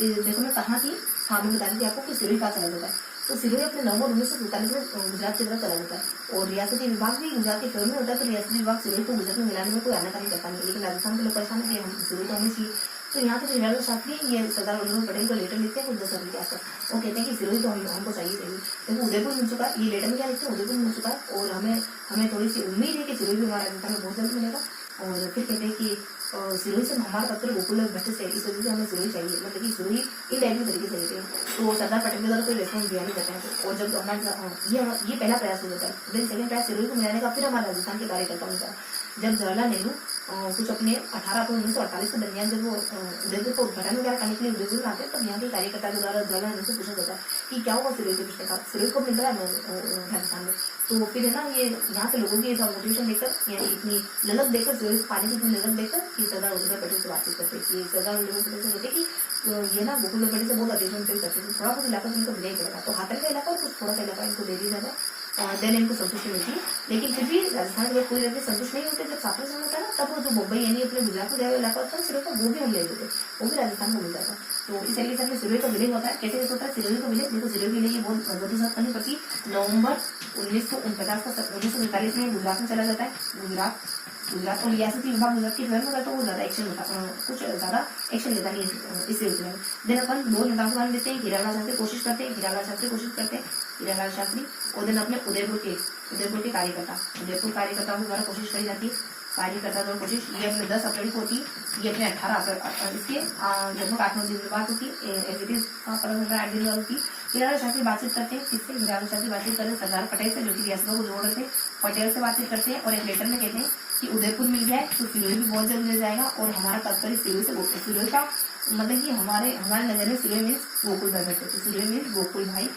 देखो मैं कहाँ थी, हाँ मैं बता रही थी आपको कि सिरोही कहाँ चला जाता है। तो सिरोही अपने नवंबर 1947 में गुजरात की तरफ चला जाता है। और रियासती विभाग भी गुजरात के शहर में होता है। तो रियासती विभाग सिरोही को गुजरात में मिलाने में कोई आनाकानी करता नहीं, लेकिन राजस्थान के लोग परेशान है कि हम सिरोही को हमें चाहिए। तो यहाँ पे हीरालाल शास्त्री ये सरदार वल्लभ पटेल को लेटर लिखते हैं कुछ 10 अप्रैल के आसपास। वो कहते हैं कि सिरोही तो हमको चाहिए। देखो उदयपुर मिल चुका है, ये लेटर में क्या लिखते हैं, उदयपुर मिल चुका है और हमें थोड़ी सी उम्मीद है कि सिरोही भी हमारे राजस्थान में बहुत जल्द मिलेगा। और फिर कहते हैं कि सिरोही से हमारा पत्र गोकुल भट्ट से, इस वजह से हमें सिरोही चाहिए, मतलब कि सिरोही इनडायरेक्ट तरीके से लेते हैं। तो सरदार पटेल के द्वारा कोई रेस्पॉन्स दिया नहीं जाता है। और जब हमारा ये पहला प्रयास हो जाता है, देन सेकंड प्रयास सिरोही को मिलाने का फिर हमारे राजस्थान के कार्यकर्ताओं का, जब जवाहरलाल नेहरू कुछ अपने 18 अप्रैल 1948 के दरमियान जब वो उदयपुर को उद्घाटन वगैरह करने के लिए उदयपुर आते हैं, तब यहाँ के कार्यकर्ता के द्वारा जवाहरलाल नेहरू से पूछा जाता है कि क्या होगा सिरोही के पिछले का, सिरोही को मिल रहा है राजस्थान में। तो फिर है ना ये यहाँ के लोगों की मोटिवेशन देखकर, यानी इतनी ललक देखकर, सिरोही को पाने की इतनी ललक देखकर कि सरदार वल्लभ पटेल से बातचीत करते कि सरदार वल्लभ पटेल से कहते कि ये ना गोकुल पटेल से बहुत अटेंशन फील करते थे, थोड़ा कुछ इलाका इनको दिया पड़ेगा। तो हाथन का इलाका कुछ थोड़ा सा इलाका इनको दे दिया जाता है। देन इनको संतुष्टि मिलती है। लेकिन फिर भी राजस्थान के लोग पूरी तरह से संतुष्ट नहीं होते। जब सातवें समय होता है ना, तब वो जो मुंबई यानी अपने गुजरात को गया इलाका होता है सिरोही का, वो भी हम ले लेते, वो भी राजस्थान को मिल जाता है। तो इस तरीके से अपने सिरोही का विलय होता है। कैसे होता है सिरोही का विलय, देखो सिरोही के लिए ये बहुत जरूरी साथ करनी पड़ती। नवंबर 1947 में गुजरात में चला जाता है। गुजरात और रियासती विभाग गुजरात के में होता तो वो ज्यादा एक्शन होता, कुछ ज्यादा एक्शन लेता नहीं इस सिलसिले में। देन अपन 2 नेताओं के बारे में देखते हैं। हीरालाल शास्त्री कोशिश करते हैं, हीरालाल शास्त्री और देन अपने उदयपुर के कार्यकर्ता, उदयपुर कार्यकर्ताओं के द्वारा कोशिश करी जाती है, कार्यकर्ता द्वारा कोशिश। ये अपने 10 अप्रैल को होती है, ये अपने 18 अप्रैल इसके लगभग 8-9 दिन के बाद होती है। एक्टिविटीज का पता 8 दिन बाद होती है। हीरालाल शास्त्री बातचीत करते हैं, किससे? हीरालाल शास्त्री बातचीत करते हैं सरदार पटेल से, जो कि रियासतों को जोड़ रहे थे। पटेल से बातचीत करते हैं और एक लेटर में कहते हैं कि उदयपुर मिल जाए तो सिरोही भी बहुत जल्द मिल जाएगा, और हमारा तात्पर्य सिरोही से, सिरोही का मतलब कि हमारे नजर में सिरोही मीन्स गोकुल भाई भट्ट, तो सिरोही मीन्स गोकुल भाई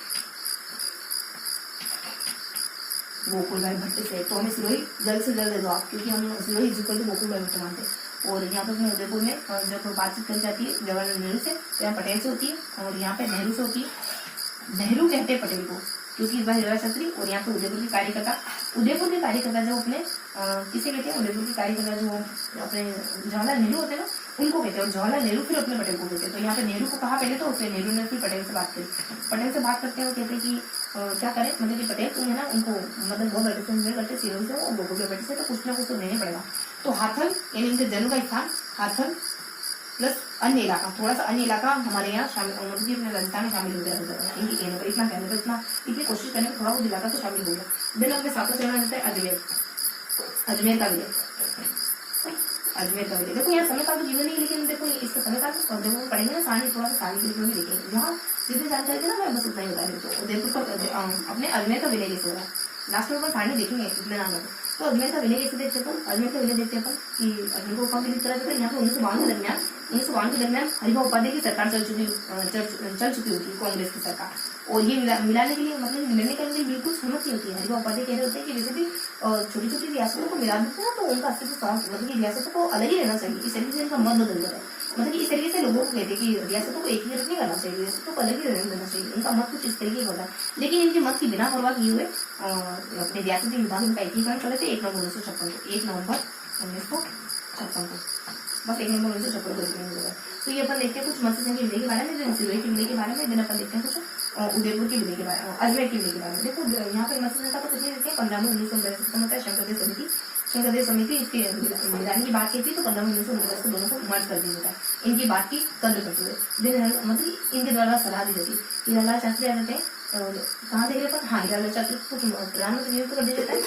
भट्ट से, तो हमें सिरोही जल्द से जल्द दे दो आप, क्योंकि हम सिरोही इक्वल टू गोकुल भाई भट्ट मानते हैं। और यहाँ पे अपने उदयपुर में जब बातचीत करी जाती है जवाहरलाल नेहरू से, तो यहाँ पटेल से होती है, और यहाँ पे नेहरू से होती है। नेहरू कहते हैं पटेल को, क्योंकि इस बार हीरालाल शास्त्री, और यहाँ पे उदयपुर के कार्यकर्ता, उदयपुर के कार्यकर्ता जो अपने किसे कहते हैं? उदयपुर के कार्यकर्ता जो अपने जवाहरलाल नेहरू होते हैं ना, उनको कहते हैं, और जवाहरलाल नेहरू फिर अपने पटेल को कहते हैं। तो यहाँ पे नेहरू को कहा पहले, तो फिर नेहरू ने फिर पटेल से बात करी। पटेल से बात करते हैं और कहते हैं कि क्या करें, मतलब कि पटेल तुम है ना उनको मतलब बहुत एडजस्टमेंट करते सिरोही से और गोकुल के बेटे से, तो कुछ ना कुछ तो देने पड़ेगा। तो हाथल यानी इनके जन्म का स्थान हाथल प्लस अन्य इलाका, थोड़ा सा अन्य इलाका हमारे यहाँ शामिल, मतलब कि अपने राजस्थान में शामिल हो गया। इनके कहने पर इतना कहने पर इतना इतनी कोशिश करने में थोड़ा बहुत इलाका तो शामिल हो गया। देन अपने सातों चरण रहता है अजमेर, अजमेर का विजय, अजमेर का विजय। देखो यहाँ समय काल तो जीवन नहीं, लेकिन देखो इसका समय काल और जब हम पढ़ेंगे ना सारणी, थोड़ा सा सारणी के लिए भी देखेंगे। जहाँ जितनी जानकारी थी ना मैं बस उतना ही बता रही हूँ। तो उदयपुर का अपने अजमेर का विलय कैसे हो रहा है, लास्ट में सारणी देखेंगे इतने नाम में। तो अजमेर का विलय कैसे देखते हैं? अजमेर का विलय देखते हैं अपन कि अजमेर को कब विलित करा जाता है। यहाँ पे 1952 के दरमियान हरिभाऊ उपाध्याय की सरकार चल चुकी होती है, कांग्रेस की सरकार, और ये मिलाने के लिए मतलब निर्णय करने के लिए बिल्कुल सहमत नहीं होती है। हरिभाऊ उपाध्याय कह रहे होते हैं कि वैसे भी छोटी छोटी रियासतों को मिला देते हैं तो उनका अस्तित्व मतलब कि रियासतों को अलग ही रहना चाहिए। इस तरीके से इनका मत बदल जाता है, मतलब कि इस तरीके से लोगों को कहते हैं कि रियासतों को एक ही नहीं करना चाहिए, रियासतों को अलग ही रहने देना चाहिए। इनका मत कुछ इस तरीके का होता है, लेकिन इनके मत की बिना परवाह किए हुए अपने रियासती विभाग इनका एकीकरण कर रहे थे 1 नवंबर 1956 को, 1 नवंबर 1956 को, बस 1 नवंबर 1956 को। तो ये अपन देखते हैं कुछ मत्स्य संघ के विलय के बारे में, सिरोही के विलय के बारे में, दिन अपन देखते हैं कुछ उदयपुर के विलय के बारे में, अजमेर के विलय के बारे में। देखो यहाँ पे मत्स्य संघ का तो कुछ नहीं देखते हैं। 15 1949 होता है शंकरदेव समिति इसके मिलाने की बात की थी, तो 15 1949 को दोनों को मर्ज कर दिया जाता है, इनकी बात की कद्र करते हुए। मतलब इनके द्वारा सलाह दी जाती। हीरालाल शास्त्री आ जाते हैं, कहाँ देख रहे अपन? हाँ, हीरालाल शास्त्री को प्रधानमंत्री नियुक्त कर दिया जाता है।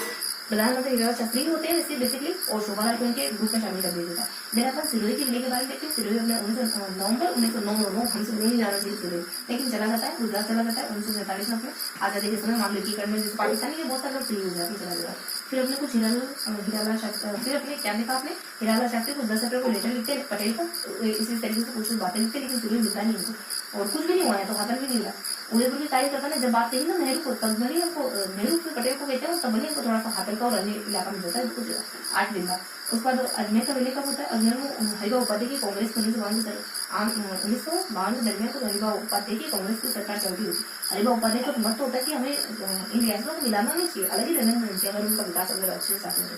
प्रधानमंत्री हीरालाल शास्त्री होते हैं वैसे बेसिकली, और शोभालाल को इनके ग्रुप में शामिल कर दिया जाता है। देन अपन सिरोही के विलय के बारे में देखते हैं। सिरोही अपने 19 नवंबर 1909 हमसे दूर नहीं जाना चाहिए सिरोही, लेकिन चला जाता है, गुजरात चला जाता है। 1947 में अपने आजादी के समय मामले की करने जैसे पाकिस्तानी के बहुत सारे फ्री हो जाते हैं, चला जाता है। फिर अपने कुछ हीरालाल शास्त्री, फिर अपने क्या लिखा आपने? हीरालाल शास्त्री को 10 अप्रैल को लेटर लिखते हैं पटेल को, इसी तरीके से कुछ बातें लिखते हैं, लेकिन सिरोही मिलता नहीं उनको, और कुछ भी नहीं हुआ है, तो हाथन भी नहीं मिला। उदयपुर के कार्यकर्ता ने जब बात कही ना नेहरू को, तब भले हमको नेहरू फिर पटेल को कहते हैं, तब भले हमको थोड़ा सा हाथल का और अन्य इलाका मिल जाता है कुछ 8 दिन बाद। उसके बाद अजमेर का विलय कब होता है? अजमेर में हरिभाऊ उपाध्याय की कांग्रेस 1952 दरमियान को हरिभाऊ उपाध्याय की कांग्रेस की सरकार चलती होती। हरिभाऊ उपाध्याय का मत होता है कि हमें इन रियासतों को मिलाना नहीं चाहिए, अलग ही रहना नहीं चाहिए, अगर उनका विकास अगर अच्छे से साथ में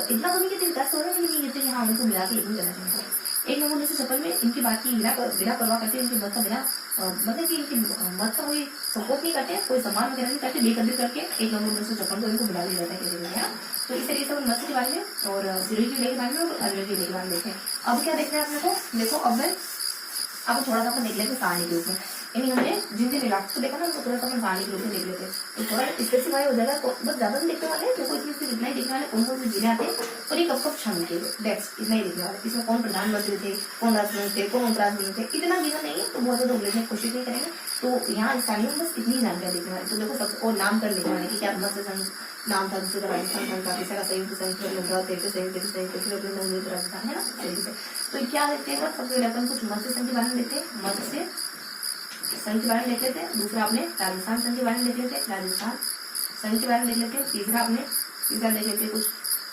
इतना कभी कहते विकास हो रहा है, लेकिन कहते हैं हाँ उनको मिला के एक ही करना चाहिए। 1 नवंबर 1956 में इनकी बात की बिना परवाह करते, इनके मत का बिना मतलब कि इनके मत का कोई सपोर्ट नहीं करते, कोई सम्मान वगैरह नहीं करते, बेकदरी करके 1 नवंबर 1956 को इनको मिला दिया जाता है कैसे है। तो इस तरीके से हम मत्स्य के बारे में और सिरोही के विलय के बारे में और अजमेर के विलय के बारे में देखते हैं। अब क्या देखना है अपने को? देखो अब थोड़ा सा अपन देख लेते हैं सारणी के रूप में, यानी हमने जिन जिन इलाकों को देखा ना, तो थोड़ा सा अपन सारणी के रूप में देख लेते हैं, तो थोड़ा स्पेसिफाई हो जाएगा। बस ज्यादा नहीं देखने वाले, देखो इसमें सिर्फ इतना ही देखने वाले कौन कौन से जिले आते हैं और ये कब कब शामिल किए गए, डेस्क इतना ही देखने वाले। इसमें कौन प्रधानमंत्री थे, कौन राष्ट्रपति थे, कौन उपराष्ट्रपति थे, इतना गिना नहीं है, तो बहुत ज्यादा उल्लेखने की कोशिश नहीं करेंगे। तो यहाँ स्थानीय में बस इतनी जानकारी देखने वाले। तो देखो सब और नाम कर लिखने वाले कि क्या मत्स्य संघ नाम था, दूसरे का राजस्थान संघ था, तीसरा का संयुक्त संघ, राजस्थान है ना। तो क्या देखते हैं सबसे पहले अपन कुछ मत्स्य संघ के बारे में देखते हैं, मत्स्य संघ के बारे में देख लेते हैं। दूसरा अपने राजस्थान संघ के बारे में देख लेते हैं, राजस्थान संघ के बारे में देख लेते हैं। तीसरा देख लेते हैं कुछ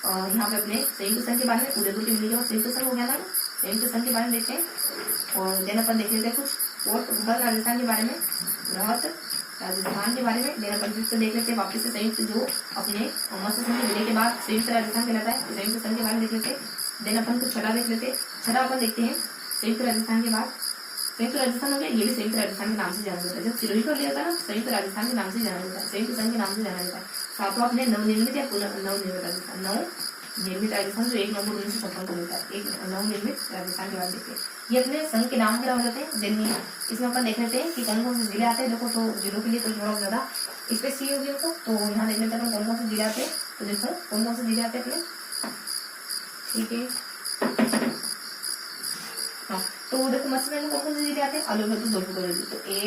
यहाँ पे अपने संयुक्त संघ के बारे में, उदयपुर के विलय के बाद संयुक्त संघ हो गया था, संयुक्त संघ के बारे में देखते हैं। और देन अपन देख लेते हैं कुछ और बृहद राजस्थान के बारे में, बृहद राजस्थान के बारे में। देन अपन फिर से देख लेते हैं वापस से संयुक्त जो अपने मत्स्य संघ के विलय के बाद संयुक्त राजस्थान कहलाता है, संयुक्त संघ के बारे में देख लेते हैं। देन अपन कुछ छठा देख लेते हैं। छठा अपन देखते हैं संयुक्त राजस्थान के बाद संयुक्त राजस्थान हो गया, ये भी संयुक्त राजस्थान के नाम से जाना जाता है। जब सिरोही को लिया था ना, संयुक्त राजस्थान के नाम से जाना जाता है, संयुक्त संघ के नाम से जाना जाता है। सातवां अपने नवनिर्मित या नवनिर्मित निर्मित राजस्थान जो 1 नवंबर 1956 को मिलता है, एक नवनिर्मित राजस्थान के बाद देखते हैं। ये अपने संघ के नाम वगैरह हो जाते हैं। दिन इसमें अपन देख लेते हैं कि कौन कौन से जिले आते हैं। देखो तो जिलों के लिए तो थोड़ा ज्यादा स्पेस चाहिए होगी हमको, तो यहाँ देख लेते हैं कौन कौन से जिले आते हैं। तो देखो कौन कौन से जिले आते हैं अपने, ठीक है। हाँ, तो देखो मत्स्य में कौन कौन से जिले आते हैं, अलवर भरतपुर धौलपुर बरेली। तो A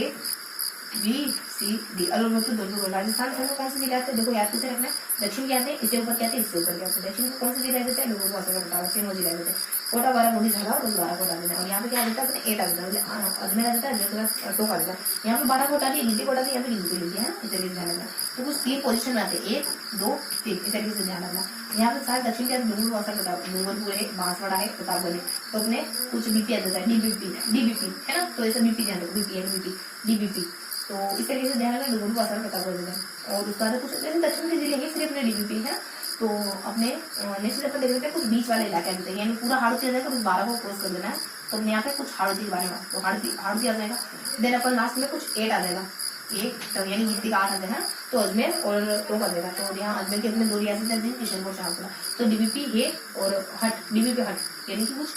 B C D Alwar Bharatpur Dholpur. Rajasthan में कौन से जिले आते हैं, देखो याद कैसे रखना है। दक्षिण के आते हैं, इससे ऊपर क्या आते हैं, इससे ऊपर क्या आते हैं। दक्षिण में कौन से जिले आ जाते हैं, लोगों को असर बताओ, 6 जिले आ जाते हैं। कोटा, बारामूला, झाला और 12 कोटा देना। और यहाँ पे क्या आ जाता है अपने 8 आ जाता है, अजमेर आ जाता है, अजमेर टोक आ जाता है। यहाँ पे 12 कोटा दी, गिनती कोटा दी, यहाँ पे गिनती लिखी है ना, इस तरीके से ध्यान रखना। तो कुछ 3 पोजीशन में आते हैं, 1 2 3, इस तरीके से ध्यान रखना। यहाँ पे सारे दक्षिण के लोगों को असर बताओ, डूंगरपुर है, बांसवाड़ा है, प्रतापगढ़ है। तो अपने कुछ बीपी आ जाता है, डीबीपी है ना, तो ऐसा बीपी ध्यान रखो, बीपी है डीबीपी। तो इस तरीके से ध्यान रखना, लोगों को असर प्रतापगढ़ देता है। और उसका कुछ जैसे दक्षिण के जिले हैं सिर्फ अपने डीबीपी है। तो अपने नेक्स्ट अपन देख लेते हैं कुछ बीच वाले इलाके आते हैं, यानी पूरा हाड़ौती आ जाएगा, कुछ 12 को क्रॉस कर देना है। तो अपने यहाँ पे कुछ हाड़ौती के बारे में, तो हाड़ौती आ जाएगा। देन अपन लास्ट में कुछ 8 आ जाएगा, 1 तो यानी गिनती का 8 आ जाएगा। तो अजमेर और टोक आ जाएगा। तो यहाँ अजमेर के अपने 2 रियासत है, किशनगढ़ शाहपुरा। तो डीबीपी है और हट, डीबीपी हट यानी कि कुछ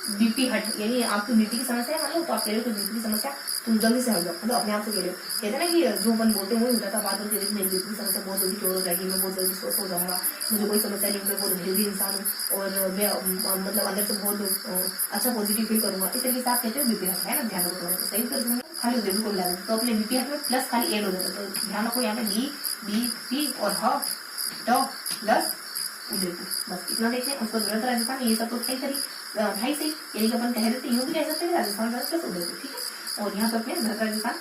बीपी हट, यानी आपको बीपी की समस्या है मान लो, तो आप कह रहे हो बीपी की समस्या तुम जल्दी से हट जाओ, मतलब अपने आप से कह रहे हो। कहते हैं ना कि जो अपन बोलते हैं वही होता था। बात होती है मेरी बीपी की समस्या बहुत जल्दी क्योर हो जाएगी, मैं बहुत जल्दी स्वस्थ हो जाऊंगा, मुझे कोई समस्या नहीं, मैं बहुत हेल्दी इंसान हूँ और मैं मतलब अंदर से बहुत अच्छा पॉजिटिव फील करूंगा। इस तरीके से आप कहते हो बीपी हट है ना, ध्यान रखो। सही कर दूंगा खाली उदयपुर को मिला, तो अपने बीपी हट में प्लस खाली 8 हो जाता है। तो ध्यान रखो यहाँ पे बी और ह प्लस उदयपुर, बस इतना देखते हैं। उसको जरूरत राजस्थान, ये सब तो सही ढाई सही, यानी कि अपन कह देते यूं भी कह सकते हैं राजस्थान प्लस उदयपुर, ठीक है। और यहाँ पर अपने भरत राजस्थान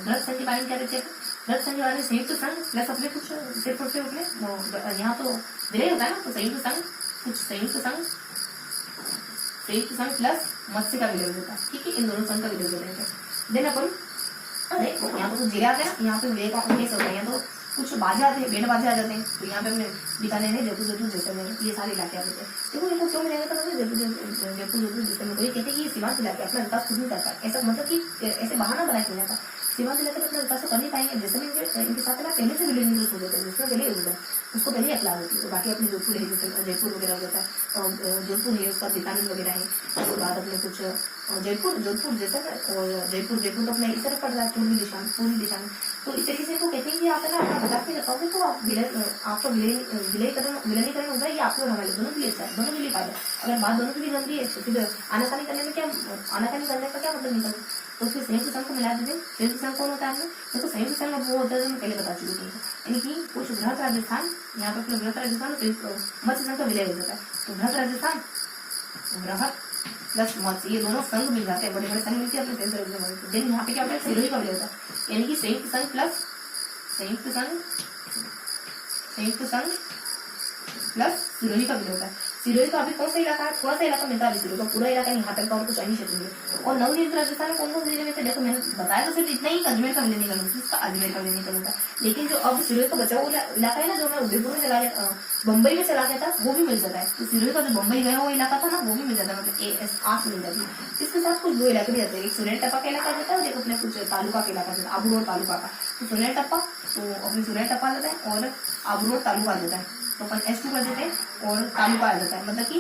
भरत संघ के बारे में क्या देते हैं, भरत संघ के बारे में संयुक्त संघ प्लस अपने कुछ सिर्फ अपने यहाँ तो विलय होता है ना, तो संयुक्त संघ कुछ संयुक्त संघ प्लस मत्स्य का विलय होता है, ठीक है। इन दोनों संघ का विलय होता है। देन अपन अरे यहाँ तो कुछ जिले आते हैं, यहाँ पे विलय का उन्नीस होता है, यहाँ तो कुछ बाजे आते हैं, बेट बाजे आ जाते हैं। तो यहाँ पे हमने बीकानेर है, जयपुर जैसलमेर, ये सारे इलाके आते हैं। देखो इनको क्यों मिलेगा पता है, जयपुर जैसलमेर को ये कहते हैं कि सीमांत इलाके अपना विकास खुद नहीं करता, ऐसा मतलब कि ऐसे बहाना बनाया क्यों जाता। सीमांत इलाके अपना विकास कर नहीं पाएंगे, जैसलमेर इनके साथ ना पहले से विलय हो जाता है, जिसमें पहले होता है उसको पहले अप्लाई होती है। तो बाकी अपने जोधपुर है, जैसे जयपुर वगैरह हो जाता है, और जोधपुर है उसका बीकानेर वगैरह है। उसके बाद अपने कुछ जोधपुर जैसा और जयपुर तो अपने इस तरफ पड़ रहा है, पूरी दिशा में। तो इस तरीके से इनको कहते हैं कि आप है ना अपना विकास नहीं कर पाओगे, तो आप आपका विलयनीकरण होगा, ये आपको हमारे दोनों के लिए अच्छा है, दोनों के लिए फायदा। अगर बात दोनों की भी गंदी है तो फिर आनाकानी करने का क्या मतलब निकल। तो फिर संयुक्त संघ को मिला दीजिए। संयुक्त संघ कौन होता है, देखो संयुक्त संघ वो होता है जो मैं पहले बता चुकी हूँ, यानी कि कुछ बृहत राजस्थान, यहाँ पर बृहत राजस्थान मत्स्य संघ का विलय हो जाता है। तो बृहत राजस्थान बृहत प्लस मत्स्य, ये दोनों संघ मिल जाते हैं, बड़े बड़े संघ मिलते हैं अपने। देन यहाँ पे क्या होता है, सिरोही का विलय होता है, यानी कि संयुक्त संघ प्लस सिरोही का विलय होता है। सिरोही का अभी कौन सा इलाका है, थोड़ा सा इलाका मिलता है सिरोही का, पूरा इलाका नहीं, यहाँ तक का और कुछ अन्य क्षेत्र में। और नवनिर्मित राजस्थान में कौन कौन से जिले में थे, देखो मैंने बताया तो सिर्फ इतना ही, अजमेर का विलय नहीं करना, इसका अजमेर का विलय नहीं करना था। लेकिन जो अब सिरोही का बचा हुआ इलाका है ना, जो मैं उदयपुर में चला गया, बम्बई में चला गया था, वो भी मिल जाता है। तो सिरोही का जो बम्बई गया वो इलाका था ना, वो भी मिल जाता है, मतलब AS मिल जाती है। इसके साथ कुछ 2 इलाके भी आते हैं, एक सुनेर टप्पा का इलाका जाता है, देखो अपने कुछ तालुका का इलाका जाता है, आबू रोड तालुका का। तो सुनेर टप्पा, तो अपने सुनेर टप्पा आ जाता है और आबू रोड तालुका आ जाता है। तो अपन S2 कर देते हैं और तालुका आ जाता है, मतलब कि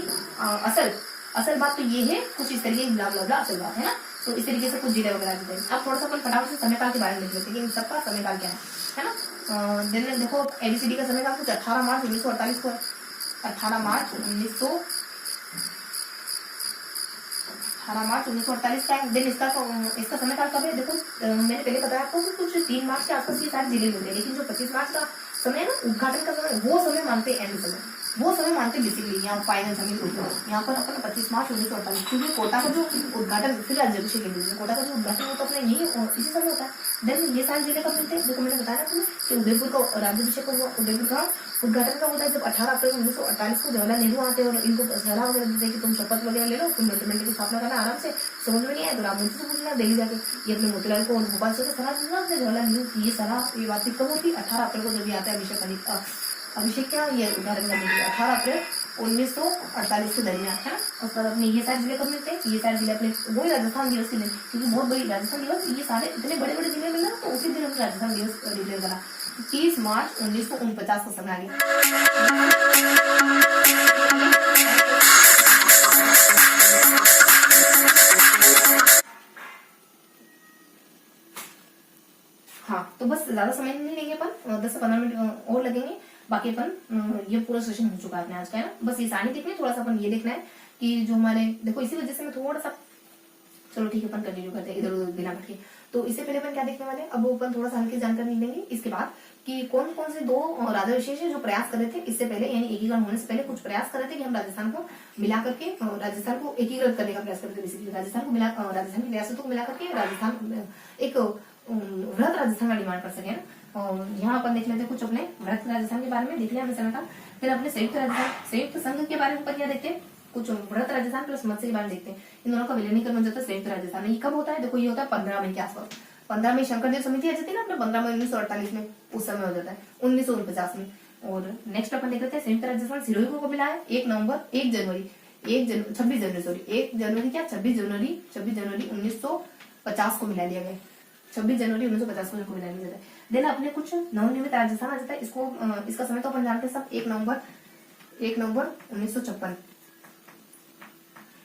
असल बात तो ये है, कुछ इस तरीके की ब्ला असल बात है ना। तो इस तरीके से कुछ जिले वगैरह देते हैं। अब थोड़ा सा अपन फटाफट से समयकाल के बारे में लिख लेते हैं कि इन सबका समयकाल क्या है ना। देखो ABCD का समयकाल कुछ 18 मार्च 1948 को है, 18 मार्च 1948 का है। देन इसका समयकाल कब है, देखो मैंने पहले बताया आपको कि कुछ 3 मार्च के आसपास ये सारे जिले मिलते हैं, लेकिन जो 25 मार्च का समय ना, उद्घाटन का समय, वो समय मानते हैं एंड समय, वो समय मानते बेसिकली यहाँ फाइनल समय। यहाँ पर अपन 25 मार्च 1948, क्योंकि कोटा का जो उद्घाटन, फिर राज्याभिषेक के लिए कोटा का जो उद्घाटन वो तो अपने यही इसी समय होता है। देन ये सारे जिले कब मिलते हैं, देखो मैंने बताया तुम्हें कि उदयपुर का राज्याभिषेक हुआ, उदयपुर का उद्घाटन का होता है जब 18 अप्रैल 1948 को जवाहरलाल नेहरू आते हैं और इनको सलाह वगैरह देते हैं कि तुम शपथ वगैरह ले लो, तुम मंत्रिमंडल की स्थापना करना आराम से, समझ में नहीं आया तो राममूर्ति से पूछना, दिल्ली जाके। ये अपने मोतीलाल को भोपाल से सलाह देना, अपने जवाहरलाल नेहरू की ये सलाह, ये बातचीत कब होती है, 18 अप्रैल को जब ये आता है अभिषेक क्या ये उद्घाटन करने के लिए, 18 अप्रैल 1948 के दरमियान, है ना। उसके बाद अपने ये सारे जिले कब मिलते हैं, ये सारे जिले अपने वही राजस्थान दिवस के दिन, क्योंकि बहुत बड़ी राजस्थान दिवस, ये सारे इतने बड़े बड़े जिले मिल रहे हैं, तो उसी दिन हम राजस्थान दिवस डिक्लेयर करा। 30 मार्च 1949 को समय आ गया। हाँ, तो बस ज्यादा समय नहीं लेंगे अपन, 10 से 15 मिनट और लगेंगे, बाकी अपन ये पूरा सेशन हो चुका है अपने आज का, है ना। बस ये सारणी देखनी है, थोड़ा सा अपन ये देखना है कि जो हमारे, देखो इसी वजह से मैं थोड़ा सा, चलो ठीक है अपन कंटिन्यू करते हैं इधर उधर बिना भटके। तो इससे पहले अपन क्या देखने वाले हैं, अब अपन थोड़ा सा हल्की जानकारी लेंगे इसके बाद कि कौन कौन से 2 राजा विशेष है जो प्रयास कर रहे थे इससे पहले, यानी एकीकरण होने से पहले कुछ प्रयास कर रहे थे कि हम राजस्थान को मिला करके, राजस्थान को एकीकृत करने का प्रयास करते थे। बेसिकली राजस्थान को मिला, राजस्थान की रियासतों को मिला करके राजस्थान एक वृहत राजस्थान का निर्माण कर सके। और यहाँ अपन देख लेते हैं कुछ अपने वृहत राजस्थान के बारे में देख लिया हमने समय का। फिर अपने संयुक्त राजस्थान, संयुक्त संघ के बारे में अपन क्या देखते हैं, कुछ वृहत राजस्थान प्लस मत्स्य के बारे में देखते हैं। इन दोनों का विलीनीकरण हो जाता है संयुक्त राजस्थान। ये कब होता है, देखो ये होता है 15 मई के आसपास। 15 मई शंकरदेव समिति आ जाती है ना अपने 15 मई 1948 में, उस समय हो जाता है 1949 में। और नेक्स्ट अपन देख लेते हैं संयुक्त राजस्थान सिरोही को कब मिला है, 1 नवंबर 1 जनवरी 26 जनवरी सॉरी 1 जनवरी क्या 26 जनवरी 1950 को मिला दिया गया। 26 जनवरी 1950 को इनको मिला दिया जाता है। देन अपने कुछ नवनिर्मित राजस्थान आ जाता है, इसको इसका समय तो अपन जानते हैं सब, 1 नवंबर 1956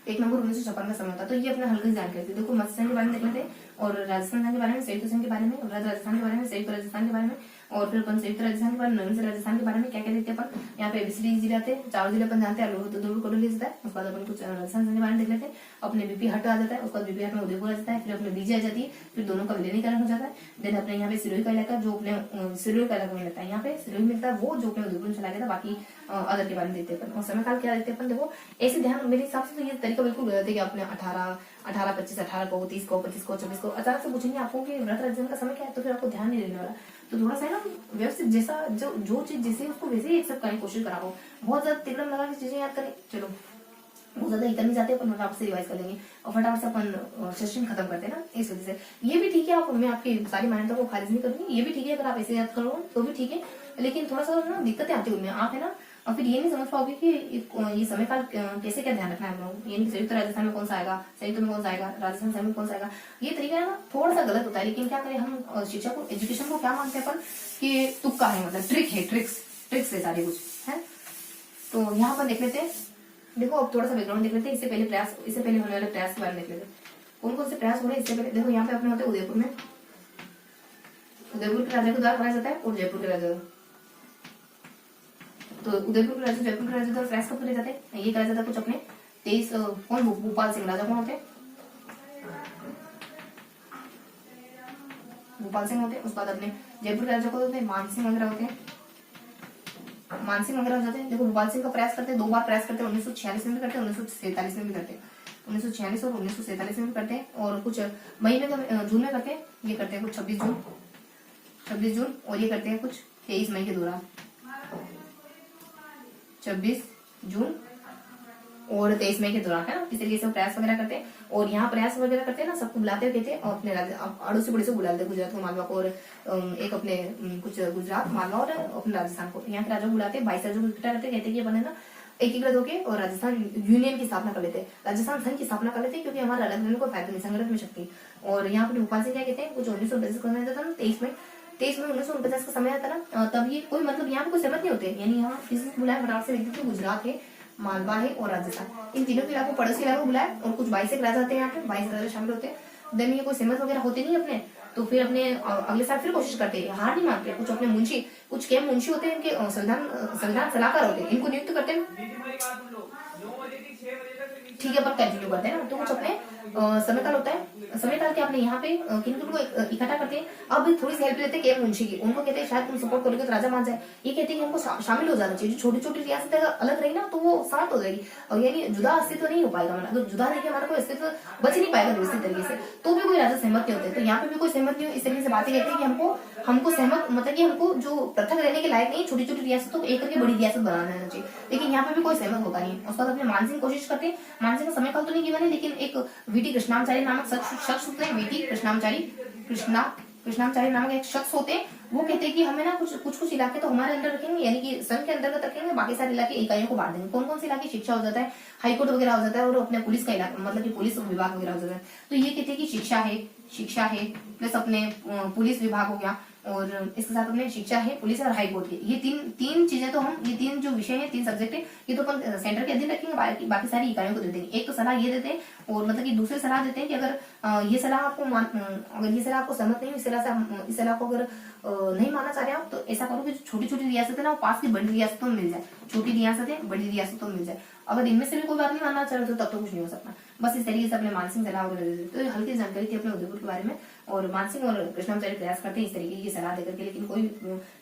1 नवंबर 1956 का समय होता है। तो ये अपने हल्की जानकारी थी। देखो मत्स्य संघ के बारे में देख लेते हैं, और राजस्थान संघ के बारे में, संयुक्त संघ के बारे में, राजस्थान के बारे में, संयुक्त राजस्थान के बारे में, और फिर अपन संयुक्त राजस्थान के बारे में, नवीन राजस्थान के बारे में क्या क्या देखते हैं अपन। यहाँ पे एबीसीडी जिले आते हैं, 4 जिले अपन जानते हैं, दुर्ग कोडोली जाता है। उसके बाद अपन कुछ राजस्थान संघ के बारे में देख लेते हैं। अपने बीपी हट आ जाता है, उसके बाद बीपी हट में उदयपुर आ जाता है, फिर अपने बीजे आ जाती है, फिर दोनों का विलीनीकरण हो जाता है। देन अपने यहाँ पे सिरोही का इलाका, जो अपने सिरोही का इलाका में मिलता है, यहाँ पे सिरोही मिलता है वो जो अपने उदयपुर में चला गया था। बाकी अदर के बारे में देखते हैं अपन। और समय काल क्या देखते हैं अपन, देखो ऐसे ध्यान, मेरे हिसाब से तो ये तरीका बिल्कुल गलत है कि आपने 18, 25, 18 को, 30 को, 25 को, 26 को अचानक से पूछेंगे आपको कि व्रत राजस्थान का समय क्या है, तो फिर आपको ध्यान नहीं देने वाला। तो थोड़ा सा ना व्यवस्थित, जैसा जो चीज जैसे उसको वैसे ही एक्सेप्ट करने की कोशिश करा हो। बहुत ज्यादा तिलम लगा के चीजें याद करें, चलो बहुत ज्यादा इतना नहीं जाते, अपन फटाफट से रिवाइज कर लेंगे और फटाफट से अपन सेशन खत्म करते हैं ना। इस वजह से ये भी ठीक है, आप, मैं आपकी सारी मान्यता को खारिज नहीं करूंगी, ये भी ठीक है अगर आप ऐसे याद करो तो भी ठीक है। लेकिन थोड़ा सा ना दिक्कतें आती है उनमें, आप है ना, और फिर ये नहीं समझ पाओगे कि ये समय काल कैसे क्या ध्यान रखना है हम लोग, यानी संयुक्त राजस्थान में कौन सा आएगा, संयुक्त में कौन सा आएगा, राजस्थान संघ में कौन सा आएगा। ये तरीका है ना थोड़ा सा गलत होता है। लेकिन क्या करें हम, शिक्षा को, एजुकेशन को क्या मानते हैं अपन कि तुक्का है, मतलब ट्रिक है, ट्रिक्स है सारी कुछ है। तो यहाँ पर देख लेते हैं, देखो अब थोड़ा सा बैकग्राउंड देख लेते हैं। इससे पहले होने वाले प्रयास के बारे में देख लेते हैं, कौन कौन से प्रयास हो रहे हैं इससे पहले। देखो यहाँ पे अपने होते हैं उदयपुर में, उदयपुर के राजा को द्वारा बनाया जाता है, और जयपुर के राजा, तो उदयपुर के राजा, जयपुर के राजा द्वारा प्रयास कब करे जाते हैं, ये करा जाता है कुछ अपने 23 कौन, भोपाल सिंह राजा कौन होते हैं, भोपाल सिंह होते हैं। उसके बाद अपने जयपुर के राजा को होते हैं मानसिंह वगैरह होते हैं, मानसिंह वगैरह हो जाते हैं। देखो भोपाल सिंह का प्रयास करते हैं, 2 बार प्रयास करते हैं, 1946 में भी करते हैं, 1947 में भी करते हैं, 1946 और 1947 में भी करते हैं। और कुछ मई में, जून में करते हैं, ये करते हैं कुछ 26 जून, और ये करते हैं कुछ 23 मई के दौरान, 26 जून और 23 मई के दौरान, है ना। इस तरीके से प्रयास वगैरह करते हैं। और यहाँ प्रयास वगैरह करते हैं ना, सबको बुलाते कहते हैं, और अपने अड़ोसी पड़ोसी को बुलाते हैं, गुजरात को, मालवा को, और एक अपने कुछ गुजरात, मालवा और अपने राजस्थान को, यहाँ के राजा को बुलाते हैं, 22 राजा को इकट्ठा करते, कहते हैं कि बने ना एकीकृत होके और राजस्थान यूनियन की स्थापना कर लेते हैं, राजस्थान संघ की स्थापना कर लेते हैं, क्योंकि हमारा अलग रहने को फायदा नहीं, संगठन में शक्ति। और यहाँ पर भोपाल से क्या कहते हैं, कुछ 1949 को था ना, 23 में 1949 का समय आता ना, तब ये कोई मतलब यहाँ पे कोई सहमत नहीं होते, यानी यहाँ किसी को बुलाया फटाफट से देखते, गुजरात है, मालवा है और राजस्थान, इन तीनों के इलाकों, पड़ोसी इलाकों को बुलाया, और कुछ 22 राजा आते हैं यहाँ पे, 22 राजा शामिल होते हैं। देन ये कोई सहमत वगैरह होते नहीं अपने, तो फिर अपने अगले साल फिर कोशिश करते हैं, हार नहीं मानते। कुछ अपने मुंशी, कुछ के मुंशी होते हैं, इनके संविधान सलाहकार होते हैं, इनको नियुक्त करते हैं, ठीक है। पर कंटिन्यू करते हैं ना, तो कुछ अपने समय काल होता है, समय काल के अपने यहाँ पे किनको इकट्ठा करते हैं। अब थोड़ी सी हेल्प लेते हैं मुंशी की, उनको कहते हैं शायद तुम सपोर्ट करोगे तो राजा मान जाए। ये कहते हैं कि हमको शामिल हो जाना चाहिए, जो छोटी छोटी रियासतें अलग रही ना तो वो शांत हो जाएगी, और यानी जुदा अस्तित्व नहीं हो पाएगा, हमारा अगर जुदा नहीं हमारा कोई अस्तित्व बच नहीं पाएगा व्यवस्थित तरीके से। तो भी कोई राजा सहमत नहीं होते, तो यहाँ पे भी कोई सहमत नहीं हो, इस तरीके से बातें कहते हैं कि हमको सहमत, मतलब कि हमको जो पृथक रहने के लायक नहीं, छोटी छोटी रियासतों को एक करके बड़ी रियासत बनाना चाहिए, लेकिन यहाँ पे भी कोई सहमत होता नहीं है। उसके बाद अपने मानसिंह कोशिश करते हैं, मानसिंह का समय काल तो नहीं गिवन है, लेकिन एक वीटी कृष्णाचार्य नामक शख्स होते हैं, वीटी कृष्णाचार्य कृष्णाचार्य नामक एक शख्स होते हैं, वो कहते हैं कि हमें ना कुछ इलाके तो हमारे अंदर रखेंगे, यानी कि संघ के अंतर्गत रखेंगे, बाकी सारे इलाके इकाइयों को बांट देंगे। कौन कौन से इलाके? शिक्षा हो जाता है, हाईकोर्ट वगैरह हो जाता है, और अपने पुलिस का इलाका मतलब कि पुलिस विभाग वगैरह हो जाता है। तो ये कहते हैं कि शिक्षा है प्लस अपने पुलिस विभाग हो गया, और इसके साथ अपने शिक्षा है, पुलिस और हाई कोर्ट ये तीन चीजें तो हम, ये तीन जो विषय है, 3 सब्जेक्ट है, ये तो अपन सेंटर के अधीन रखेंगे, बाकी सारी इकाइयों को दे देंगे। एक तो सलाह ये देते हैं, और मतलब कि दूसरी सलाह देते हैं कि अगर ये सलाह आपको सहमत नहीं हो, इस सलाह को अगर नहीं मानना चाह रहे आप, तो ऐसा करो कि छोटी छोटी रियासतें ना पास की बड़ी रियासतों में मिल जाए, छोटी रियासतें बड़ी रियासतों में मिल जाए। अगर इनमें से भी कोई बात नहीं मानना चाह रहे तो तब तो कुछ नहीं हो सकता। बस इस तरीके से अपने मानसिंह सलाह वगैरह दे देते। तो हल्की जानकारी थी अपने उदयपुर के बारे में, और मानसिंह और कृष्णाचार्य प्रयास करते हैं इस तरीके की सलाह देकर के, लेकिन कोई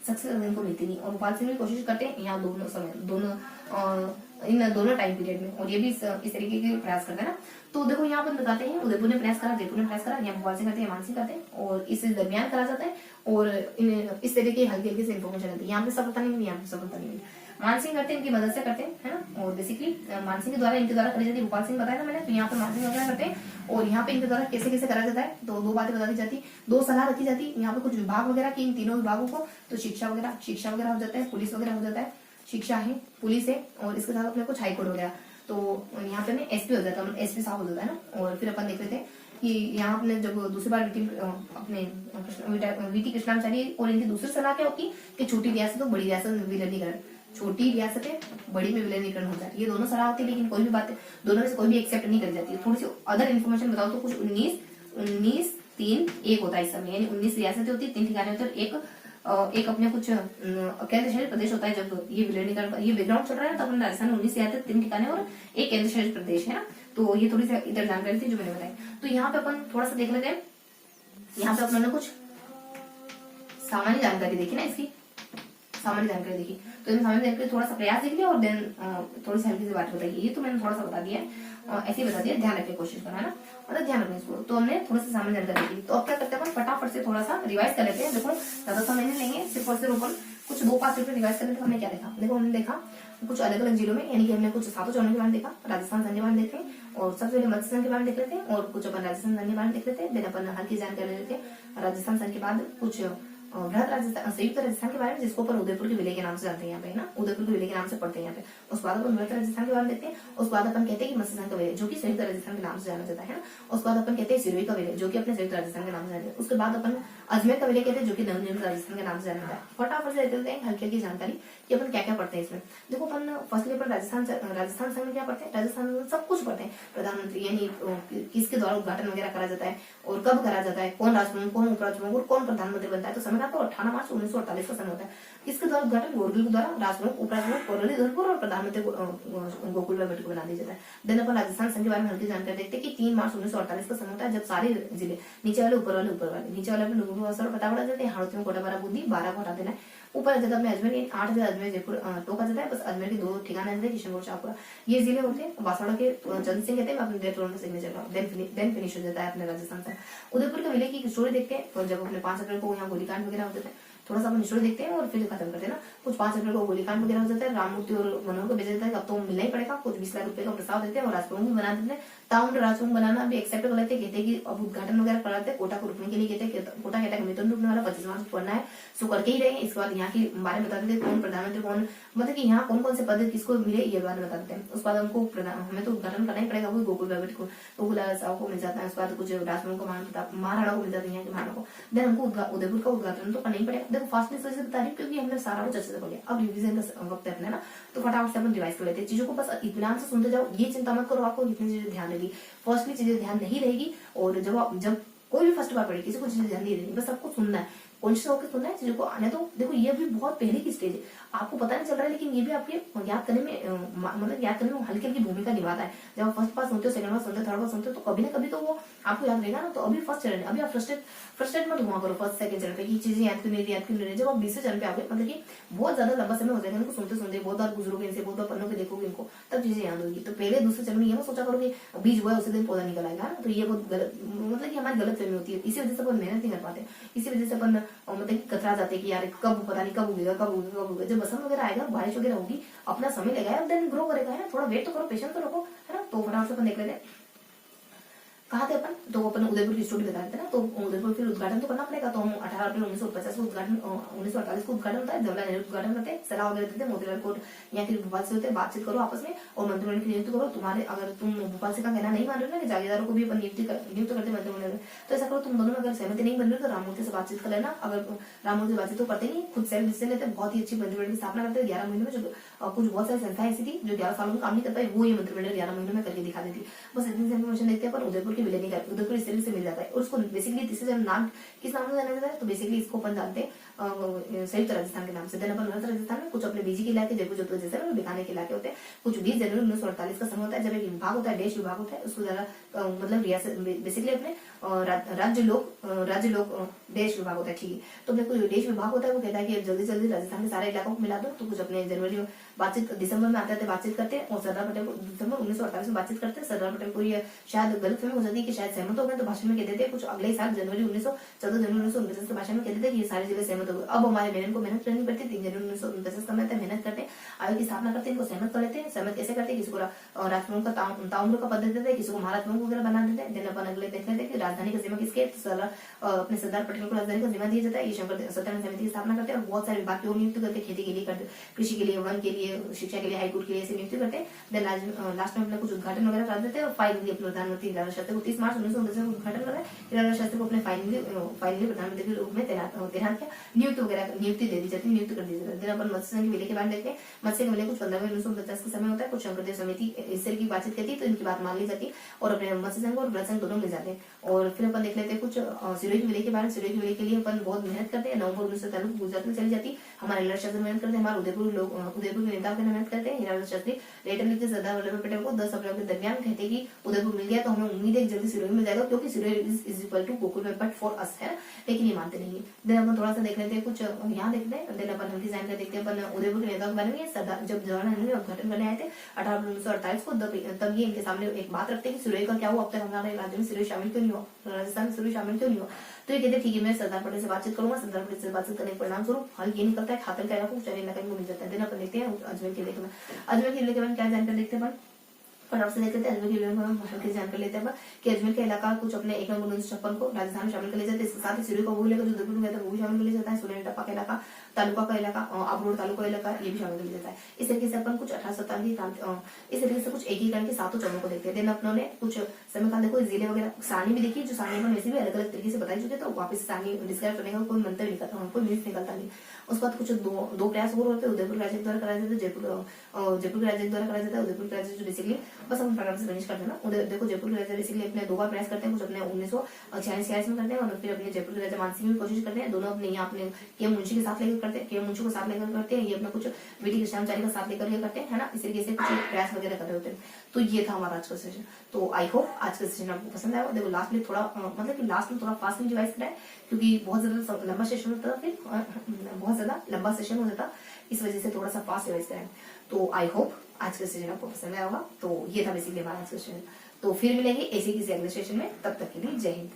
सक्सेस इनको मिलती नहीं। और भोपाल सिंह भी कोशिश करते हैं यहाँ इन दोनों टाइम पीरियड में, और ये भी इस तरीके के प्रयास करते हैं ना। तो देखो यहाँ पर बताते हैं उदयपुर ने प्रयास करा, जयपुर ने प्रयास करा, यहाँ भोपाल सिंह करते हैं, मानसिंह करते हैं, और इस दरमियान करा जाता है, और इस तरीके हल्की हल्की से इन्फॉर्मेशन आती है। यहाँ पे सफलता नहीं मिली, यहाँ पे सफलता नहीं मिली। मानसिंह करते हैं, इनकी मदद से करते हैं, है ना। और बेसिकली मानसिंह के द्वारा इनके द्वारा करी जाती है। भोपाल सिंह बताया था मैंने, तो यहाँ पे मानसिंह वगैरह करते हैं, और यहाँ पे इनके द्वारा कैसे कैसे करा जाता है, तो 2 बातें बता दी जाती, 2 सलाह रखी जाती यहाँ पे, कुछ विभाग वगैरह की, इन तीनों विभागों को, तो शिक्षा वगैरह हो जाता है, पुलिस वगैरह हो जाता है, शिक्षा है, पुलिस है, और इसके साथ अपने कुछ हाईकोर्ट वगैरह, तो यहाँ पे एसपी हो जाता है, एसपी साहब हो जाता है ना। और फिर अपन देख लेते हैं कि यहाँ अपने जब दूसरी बार वीटी कृष्णाचार्य और इनकी दूसरी सलाह क्या होती है कि छोटी रियासत और बड़ी रियासत में विलीनीकरण, छोटी रियासतें बड़ी में विलीनीकरण हो जाती है। ये दोनों सलाह होती है, लेकिन कोई भी बात दोनों में से कोई भी एक्सेप्ट नहीं करी जाती है। थोड़ी सी अदर इन्फॉर्मेशन बताओ तो कुछ 19 3 1 होता है इस समय, यानी 19 रियासतें होती है, 3 ठिकाने होते हैं, एक अपने कुछ केंद्र शासित प्रदेश होता है। जब ये विलीनीकरण, ये बैकग्राउंड चल रहा है, तब अपने राजस्थान में 19 रियासतें, 3 ठिकाने और एक केंद्र शासित प्रदेश है ना। तो ये थोड़ी सी इधर जानकारी थी जो मैंने बताई। तो यहाँ पे अपन थोड़ा सा देख लेते हैं, यहाँ पे अपने कुछ सामान्य जानकारी देखी ना, इसकी सामान्य जानकारी देखी, तो इन सामान्य जानकारी थोड़ा सा प्रयास देख लिया, और देन थोड़ी सी हल्की सी बात बताइए। ये तो मैंने थोड़ा सा बता दिया है, ऐसे ही बता दिया, ध्यान रखने की कोशिश करना है ना, मतलब ध्यान रखना इसको। तो हमने थोड़ा सा सामान्य जानकारी देखी, तो अब क्या करते हैं अपन फटाफट से थोड़ा सा रिवाइज कर लेते हैं। देखो ज्यादा समय नहीं लेंगे, सिर्फ और सिर्फ अपन कुछ 2-5 मिनट रिवाइज करने तो हमने क्या देखा। देखो हमने देखा कुछ अलग अलग जिलों में, यानी कि हमने कुछ सातों चरणों के बारे में देखा, राजस्थान संघ के बारे में देखे, और सबसे पहले मत्स्य संघ के बारे में देख लेते हैं, और कुछ अपन राजस्थान संघ के बारे में देख लेते हैं, देन अपन हल्की जानकारी लेते हैं राजस्थान संघ के बाद कुछ बृहद राजस्थान, संयुक्त राजस्थान के बारे में, जिसको अपन उदयपुर के विलय के नाम से जानते हैं यहाँ पे ना, उदयपुर के विलय के नाम से पढ़ते हैं यहाँ पे। उसके बाद अपन बृहद राजस्थान के बारे में देखते हैं, उसके बाद अपन कहते हैं कि मत्स्य संघ का विलय, जो कि संयुक्त राजस्थान के नाम से जाना जाता है ना। उसके बाद अपन कहते हैं सिरोही का विलय, जो कि अपने संयुक्त राजस्थान के नाम से जाना जाता है। उसके बाद अपन अजमेर का विलय कहते हैं, जो कि नवनिर्मित राजस्थान के नाम से जाना जाता है। फटाफट से देते हैं हल्की हल्की जानकारी कि अपन क्या क्या पढ़ते हैं इसमें। देखो अपन फर्स्टली अपन राजस्थान संघ में क्या पढ़ते हैं, राजस्थान में सब कुछ पढ़ते हैं, प्रधानमंत्री यानी किसके द्वारा उद्घाटन वगैरह करा जाता है, और कब करा जाता है, कौन राष्ट्रप्रमुख, कौन उपराष्ट्रप्रमुख, और कौन प्रधानमंत्री बनता है। तो समय तो 18 मार्च 1948 का समय होता है। इसके द्वारा उद्घाटन गोरखपुर के द्वारा राष्ट्रप्रमुख, उपराष्ट्रप्रमुख कोरोली धरपुर और प्रधानमंत्री गोकुल भाई भट्ट को बना दिया जाता है। देन अपन राजस्थान संघ के बारे में हल्की जानकारी देखते हैं कि 3 मार्च 1948 का समय होता है, जब सारे जिले नीचे वाले ऊपर वाले नीचे वाले अपने लोगों को पता पड़ा जाते हैं, हाड़ोती में कोटा बारा बूंदी 12 को हटा देना है। ऊपर जगह में अजमेर 8 जगह अजमेर जयपुर टोका जाता है, बस अजमेर के 2 ठिकाने रहते हैं, किशनगढ़ शाहपुरा, ये जिले होते हैं। बांसवाड़ा के चंद सिंह कहते हैं, मैं अपने डेट में सिग्नेचर देन फिनिश हो जाता है अपने राजस्थान से। उदयपुर के विलय की स्टोरी देखते हैं, और जब अपने 5 अप्रैल को यहाँ गोलीकांड वगैरह हो जाता है, थोड़ा सा अपन स्टोरी देखते हैं और फिर खत्म करते हैं ना। कुछ 5 अप्रैल को गोलीकांड वगैरह हो जाता है, राममूर्ति और मनोहर को भेजा जाता है, अब तो मिलना ही पड़ेगा, कुछ 20 लाख रुपए का प्रस्ताव देते हैं और राजप्रमुख भी बना देते हैं। ताउन राजप्रमुख बनाना भी एक्सेप्ट कर लेते हैं, कहते हैं कि अब उद्घाटन वगैरह कराते हैं, कोटा को रुकने के लिए कहते हैं, कोटा कहता है वेतन रुकने वाला 25 मार्च पढ़ना है, सो करके ही रहे। इसके बाद यहाँ के बारे में बता देते हैं, कौन प्रधानमंत्री, कौन मतलब कि यहाँ कौन कौन से पद किसको मिले, ये बारे में बता देते हैं। उसके बाद हमको हमें तो उद्घाटन करना ही पड़ेगा, वो गोकुल भाई को, गोकुल साहब को मिल जाता है। उसके बाद कुछ राजप्रमुख को, महाराणा को मिल जाता है, यहाँ के महाराणा को। देन हमको उदयपुर का उद्घाटन तो करना ही पड़ेगा। देखो फास्ट से बता रही हूँ क्योंकि हमने सारा कुछ अच्छे से पढ़ लिया, अब रिवीजन का वक्त है अपने ना, तो फटाफट से अपन रिवाइज कर लेते हैं। चीजों को बस इत्मीनान से सुनते जाओ, ये चिंता मत करो आपको कितनी चीजें ध्यान रहेगी, फर्स्टली चीजें ध्यान नहीं रहेगी, और जब कोई भी फर्स्ट बार पढ़े किसी को चीजें ध्यान नहीं रहेगी, बस सबको सुनना है, कॉन्शियस होकर सुनना है चीजों को आने। तो देखो ये भी बहुत पहले की स्टेज है, आपको पता नहीं चल रहा है, लेकिन ये भी आपके याद करने में मतलब याद करने में हल्की हल्की भूमिका निभाता है। जब आप फर्स्ट बार सुनते हो, सेकंड बार सुनते हो, थर्ड बार सुनते हो, तो कभी ना कभी तो वो आपको याद रहेगा ना। तो अभी फर्स्ट चरण, अभी आप फ्रस्ट्रेट मत हुआ करो फर्स्ट सेकंड चरण पे की चीजें याद क्यों नहीं रही। जब आप 20वें चरण पे आओगे, मतलब कि बहुत ज्यादा लंबा समय हो जाएगा इनको सुनते सुनते, बहुत बार गुजरोगे इनसे, बहुत बार पन्नों पे देखोगे इनको, तब चीजें याद होगी। तो पहले दूसरे चरण में ये मत सोचा करो कि बीज हुआ है उसी दिन पौधा निकल आएगा, तो ये बहुत गलत, मतलब कि हमारी गलत फहमी होती है। इसी वजह से अपन मेहनत नहीं कर पाते, इसी वजह से अपन मतलब कतरा जाते कि यार कब पता नहीं कब उगेगा। जब बसंत वगैरह आएगा, बारिश वगैरह होगी, अपना समय लगेगा, देन ग्रो करेगा, है ना। थोड़ा वेट तो करो, पेशेंस तो रखो, है ना। तो फटाफट से अपन देख लेते हैं कहाँ थे अपन, तो अपन उदयपुर की स्टोरी बता रहे थे ना, तो उदयपुर फिर उद्घाटन तो करना पड़ेगा, तो हम 18 अप्रैल 1950 को उद्घाटन 1948 को उद्घाटन होता है, जवाहरलाल नेहरू उद्घाटन करते हैं, सलाह वगैरह देते हैं, मोतीलाल कोट या फिर भोपाल से होते हैं, बातचीत करो आपस में और मंत्रिमंडल की नियुक्ति करो। तुम्हारे अगर तुम भोपाल से का कहना नहीं मान रहे हो ना कि जागीरदारों को भी अपन नियुक्त करते मंत्रिमंडल में, तो ऐसा करो तुम दोनों में अगर सहमति नहीं बन रही तो राममूर्ति से बातचीत कर लेना। अगर राममूर्ति बातचीत तो करते नहीं, खुद सेल्फ डिसीजन लेते, बहुत ही अच्छी मंत्रिमंडल की स्थापना करते हैं 11 महीनों में। जो कुछ बहुत सारी संस्थाएं ऐसी थी जो 11 सालों में काम नहीं कर पाई, वो ये मंत्रिमंडल 11 महीनों में करके दिखा देती। बस इतनी सी इन्फॉर्मेशन देखते हैं पर उदयपुर की विलय नहीं करते, उदयपुर इस तरीके से मिल जाता है। और उसको बेसिकली तीसरे जन नाम किस नाम से जाना जाता है, तो बेसिकली इसको अपन जानते हैं संयुक्त राजस्थान के नाम से। देन अपन राजस्थान में कुछ अपने बीजी के इलाके जयपुर जोधपुर जैसे बीकानेर के इलाके होते हैं। कुछ 20 जनवरी 1948 का समय होता है जब एक विभाग होता है, देश विभाग होता है, उसको ज्यादा मतलब रियासत बेसिकली अपने राज्य लोक देश विभाग होता है, ठीक है। तो अपने कोई देश विभाग होता है वो कहता है कि जल्दी जल्दी राजस्थान के सारे इलाकों को मिला दो। तो कुछ अपने जनवरी में बातचीत, दिसंबर में आते थे बातचीत करते हैं और सरदार पटेल को दिसंबर 1948 में बातचीत करते हैं। सरदार पटेल को ये शायद गलतफहमी हो जाती है कि शायद सहमत हो गए, तो भाषण में कहते थे कुछ अगले ही साल जनवरी 1949 के भाषण में कहते थे कि ये सारे जिले सहमत हो गए। अब हमारे मेहनत करनी पड़ती है। 3 जनवरी 1949 का मेहनत करते हैं, आयोग की स्थापना करते हैं, इनको सहमत कर लेते हैं। सहमत कैसे करते हैं, किसी को राजप्रमुख का ताउम्र का पद देते थे, किसी को महाराजप्रमुख वगैरह बना देते हैं। दिन अपन अगले देख लेते हैं कि राजधानी का जिम्मा किसके, अपने सरदार पटेल को राजधानी का जिम्मा दिया जाता है। ये शंकर सत्यानंद समिति की स्थापना करते हैं और बहुत सारे विभाग को नियुक्त करके खेती के लिए करते, कृषि के लिए, वन के लिए, शिक्षा के लिए, हाईकोर्ट के लिए ऐसे नियुक्त करते हैं। देन लास्ट में अपने कुछ उद्घाटन वगैरह कर देते हैं और फाइनली अपने प्रधानमंत्री हिरालाल शास्त्री को 30 मार्च 1949 को उद्घाटन करा। हिरालाल शास्त्री को अपने फाइनली प्रधानमंत्री के रूप में तैनात किया, नियुक्ति दे दी जाती है, नियुक्त कर दी जाती है। दिन अपन मत्स्य संघ के विलय के बारे में देखते हैं। मत्स्य संघ विलय कुछ 15 मई 1950 का समय होता है। कुछ शंकरदेव समिति इस तरह की बातचीत करती है तो इनकी बात मान ली जाती है और अपने मत्स्य संघ और व्रत संघ दोनों मिल जाते हैं। और फिर अपन देख लेते हैं कुछ सिरोही के विलय के बारे में। सिरोही के विलय के लिए अपन बहुत मेहनत करते हैं। नवंबर 1947 को गुजरात में चली जाती है। हमारे हिरालाल शास्त्री मेहनत करते हैं, हमारे उदयपुर के नेताओं के मेहनत करते हैं। हिरालाल शास्त्री लेटर लिखते सरदार वल्लभ भाई पटेल को 10 अप्रैल के दरमियान कहते कि उदयपुर मिल गया तो हमें उम्मीद है जल्दी सिरोही मिल जाएगा, क्योंकि Sirohi is equal to Gokul में बट फॉर अस है, लेकिन ये मानते नहीं है। देन अपन थोड़ा सा देख लेते हैं, कुछ यहाँ देखते हैं। देन अपन हल्की जानकारी देखते हैं। अपन उदयपुर के नेताओं के बारे में सरदार जब जवाहरलाल नेहरू उद्घाटन करने आए थे 18 अप्रैल 1948 को, तब ये इनके सामने एक बात रखते हैं कि सिरोही का क्या हुआ, अब तक हमारे राज्य में सिरोही शामिल क्यों नहीं हुआ, राजस्थान में सिरोही शामिल क्यों नहीं हुआ। तो ये कहते ठीक है मैं सरदार पटेल से बातचीत करूंगा। सरदार पटेल से बातचीत करने के परिणाम स्वरूप हल ये निकलता है खातर का इलाका चले इलाका को मिल जाता है। देन अपन देखते हैं अजमेर के लिए अजमेर के लिए क्या जानकारी देखते हैं फटाफट से देखते हैं। अजमेर के लिए हल्की जानकारी लेते हैं कि अजमेर का इलाका कुछ अपने 1 नवंबर 1956 को राजस्थान में शामिल कर लिया जाता है। इसके साथ ही सिरोही का वो इलाका जो उदयपुर में वो भी शामिल कर लिया जाता है। सोलन टप्पा का इलाका, तालुका का इलाका, अबरोड तालुका इलाका ये भी शामिल कर लिया जाता है। इस तरीके से अपन कुछ 1857 की इस तरीके से कुछ एकीकरण के 7 चरणों को देखते हैं। देन अपनों ने कुछ समय काल देखो जिले वगैरह सारणी भी देखी, जो सारणी अपन वैसे भी अलग अलग तरीके से बताई चुके, तो वापस सारणी डिस्क्राइब करने का कोई मंतव्य निकलता, कोई मीन्स निकलता नहीं। उसके बाद कुछ दो प्रयास और होते हैं। उदयपुर राज्य द्वारा कराया जाता है, जयपुर के राज्य द्वारा कराया जाता है। उदयपुर के राज्य जो बेसिकली बस हम फटाफट से फिनिश कर देना। देखो जयपुर के राज्य बेसिकली अपने 2 बार प्रयास करते हैं, कुछ अपने 1946 में करते हैं और फिर अपने जयपुर के राज्य मानसिंह में कोशिश करते हैं। दोनों अपने यहाँ अपने के मुंशी के साथ लेकर करते हैं, के मुंशी को साथ लेकर करते हैं। ये अपना कुछ बीटी कृष्णाचार्य का साथ लेकर करते हैं, है ना। इस तरीके से कुछ प्रयास वगैरह कर रहे होते हैं। तो ये था हमारा आज का सेशन। तो आई होप आज का सेशन आपको पसंद आया। देखो लास्ट में थोड़ा मतलब कि लास्ट में थोड़ा फास्ट में डिवाइस कराए, क्योंकि बहुत ज्यादा लंबा सेशन होता था, फिर बहुत ज्यादा लंबा सेशन हो जाता, इस वजह से थोड़ा सा फास्ट डिवाइस कराए। तो आई होप आज का सेशन आपको पसंद आया होगा। तो ये था बेसिकली हमारा आज का सेशन। तो फिर मिलेंगे ऐसे किसी अगले सेशन में, तब तक के लिए जय हिंद।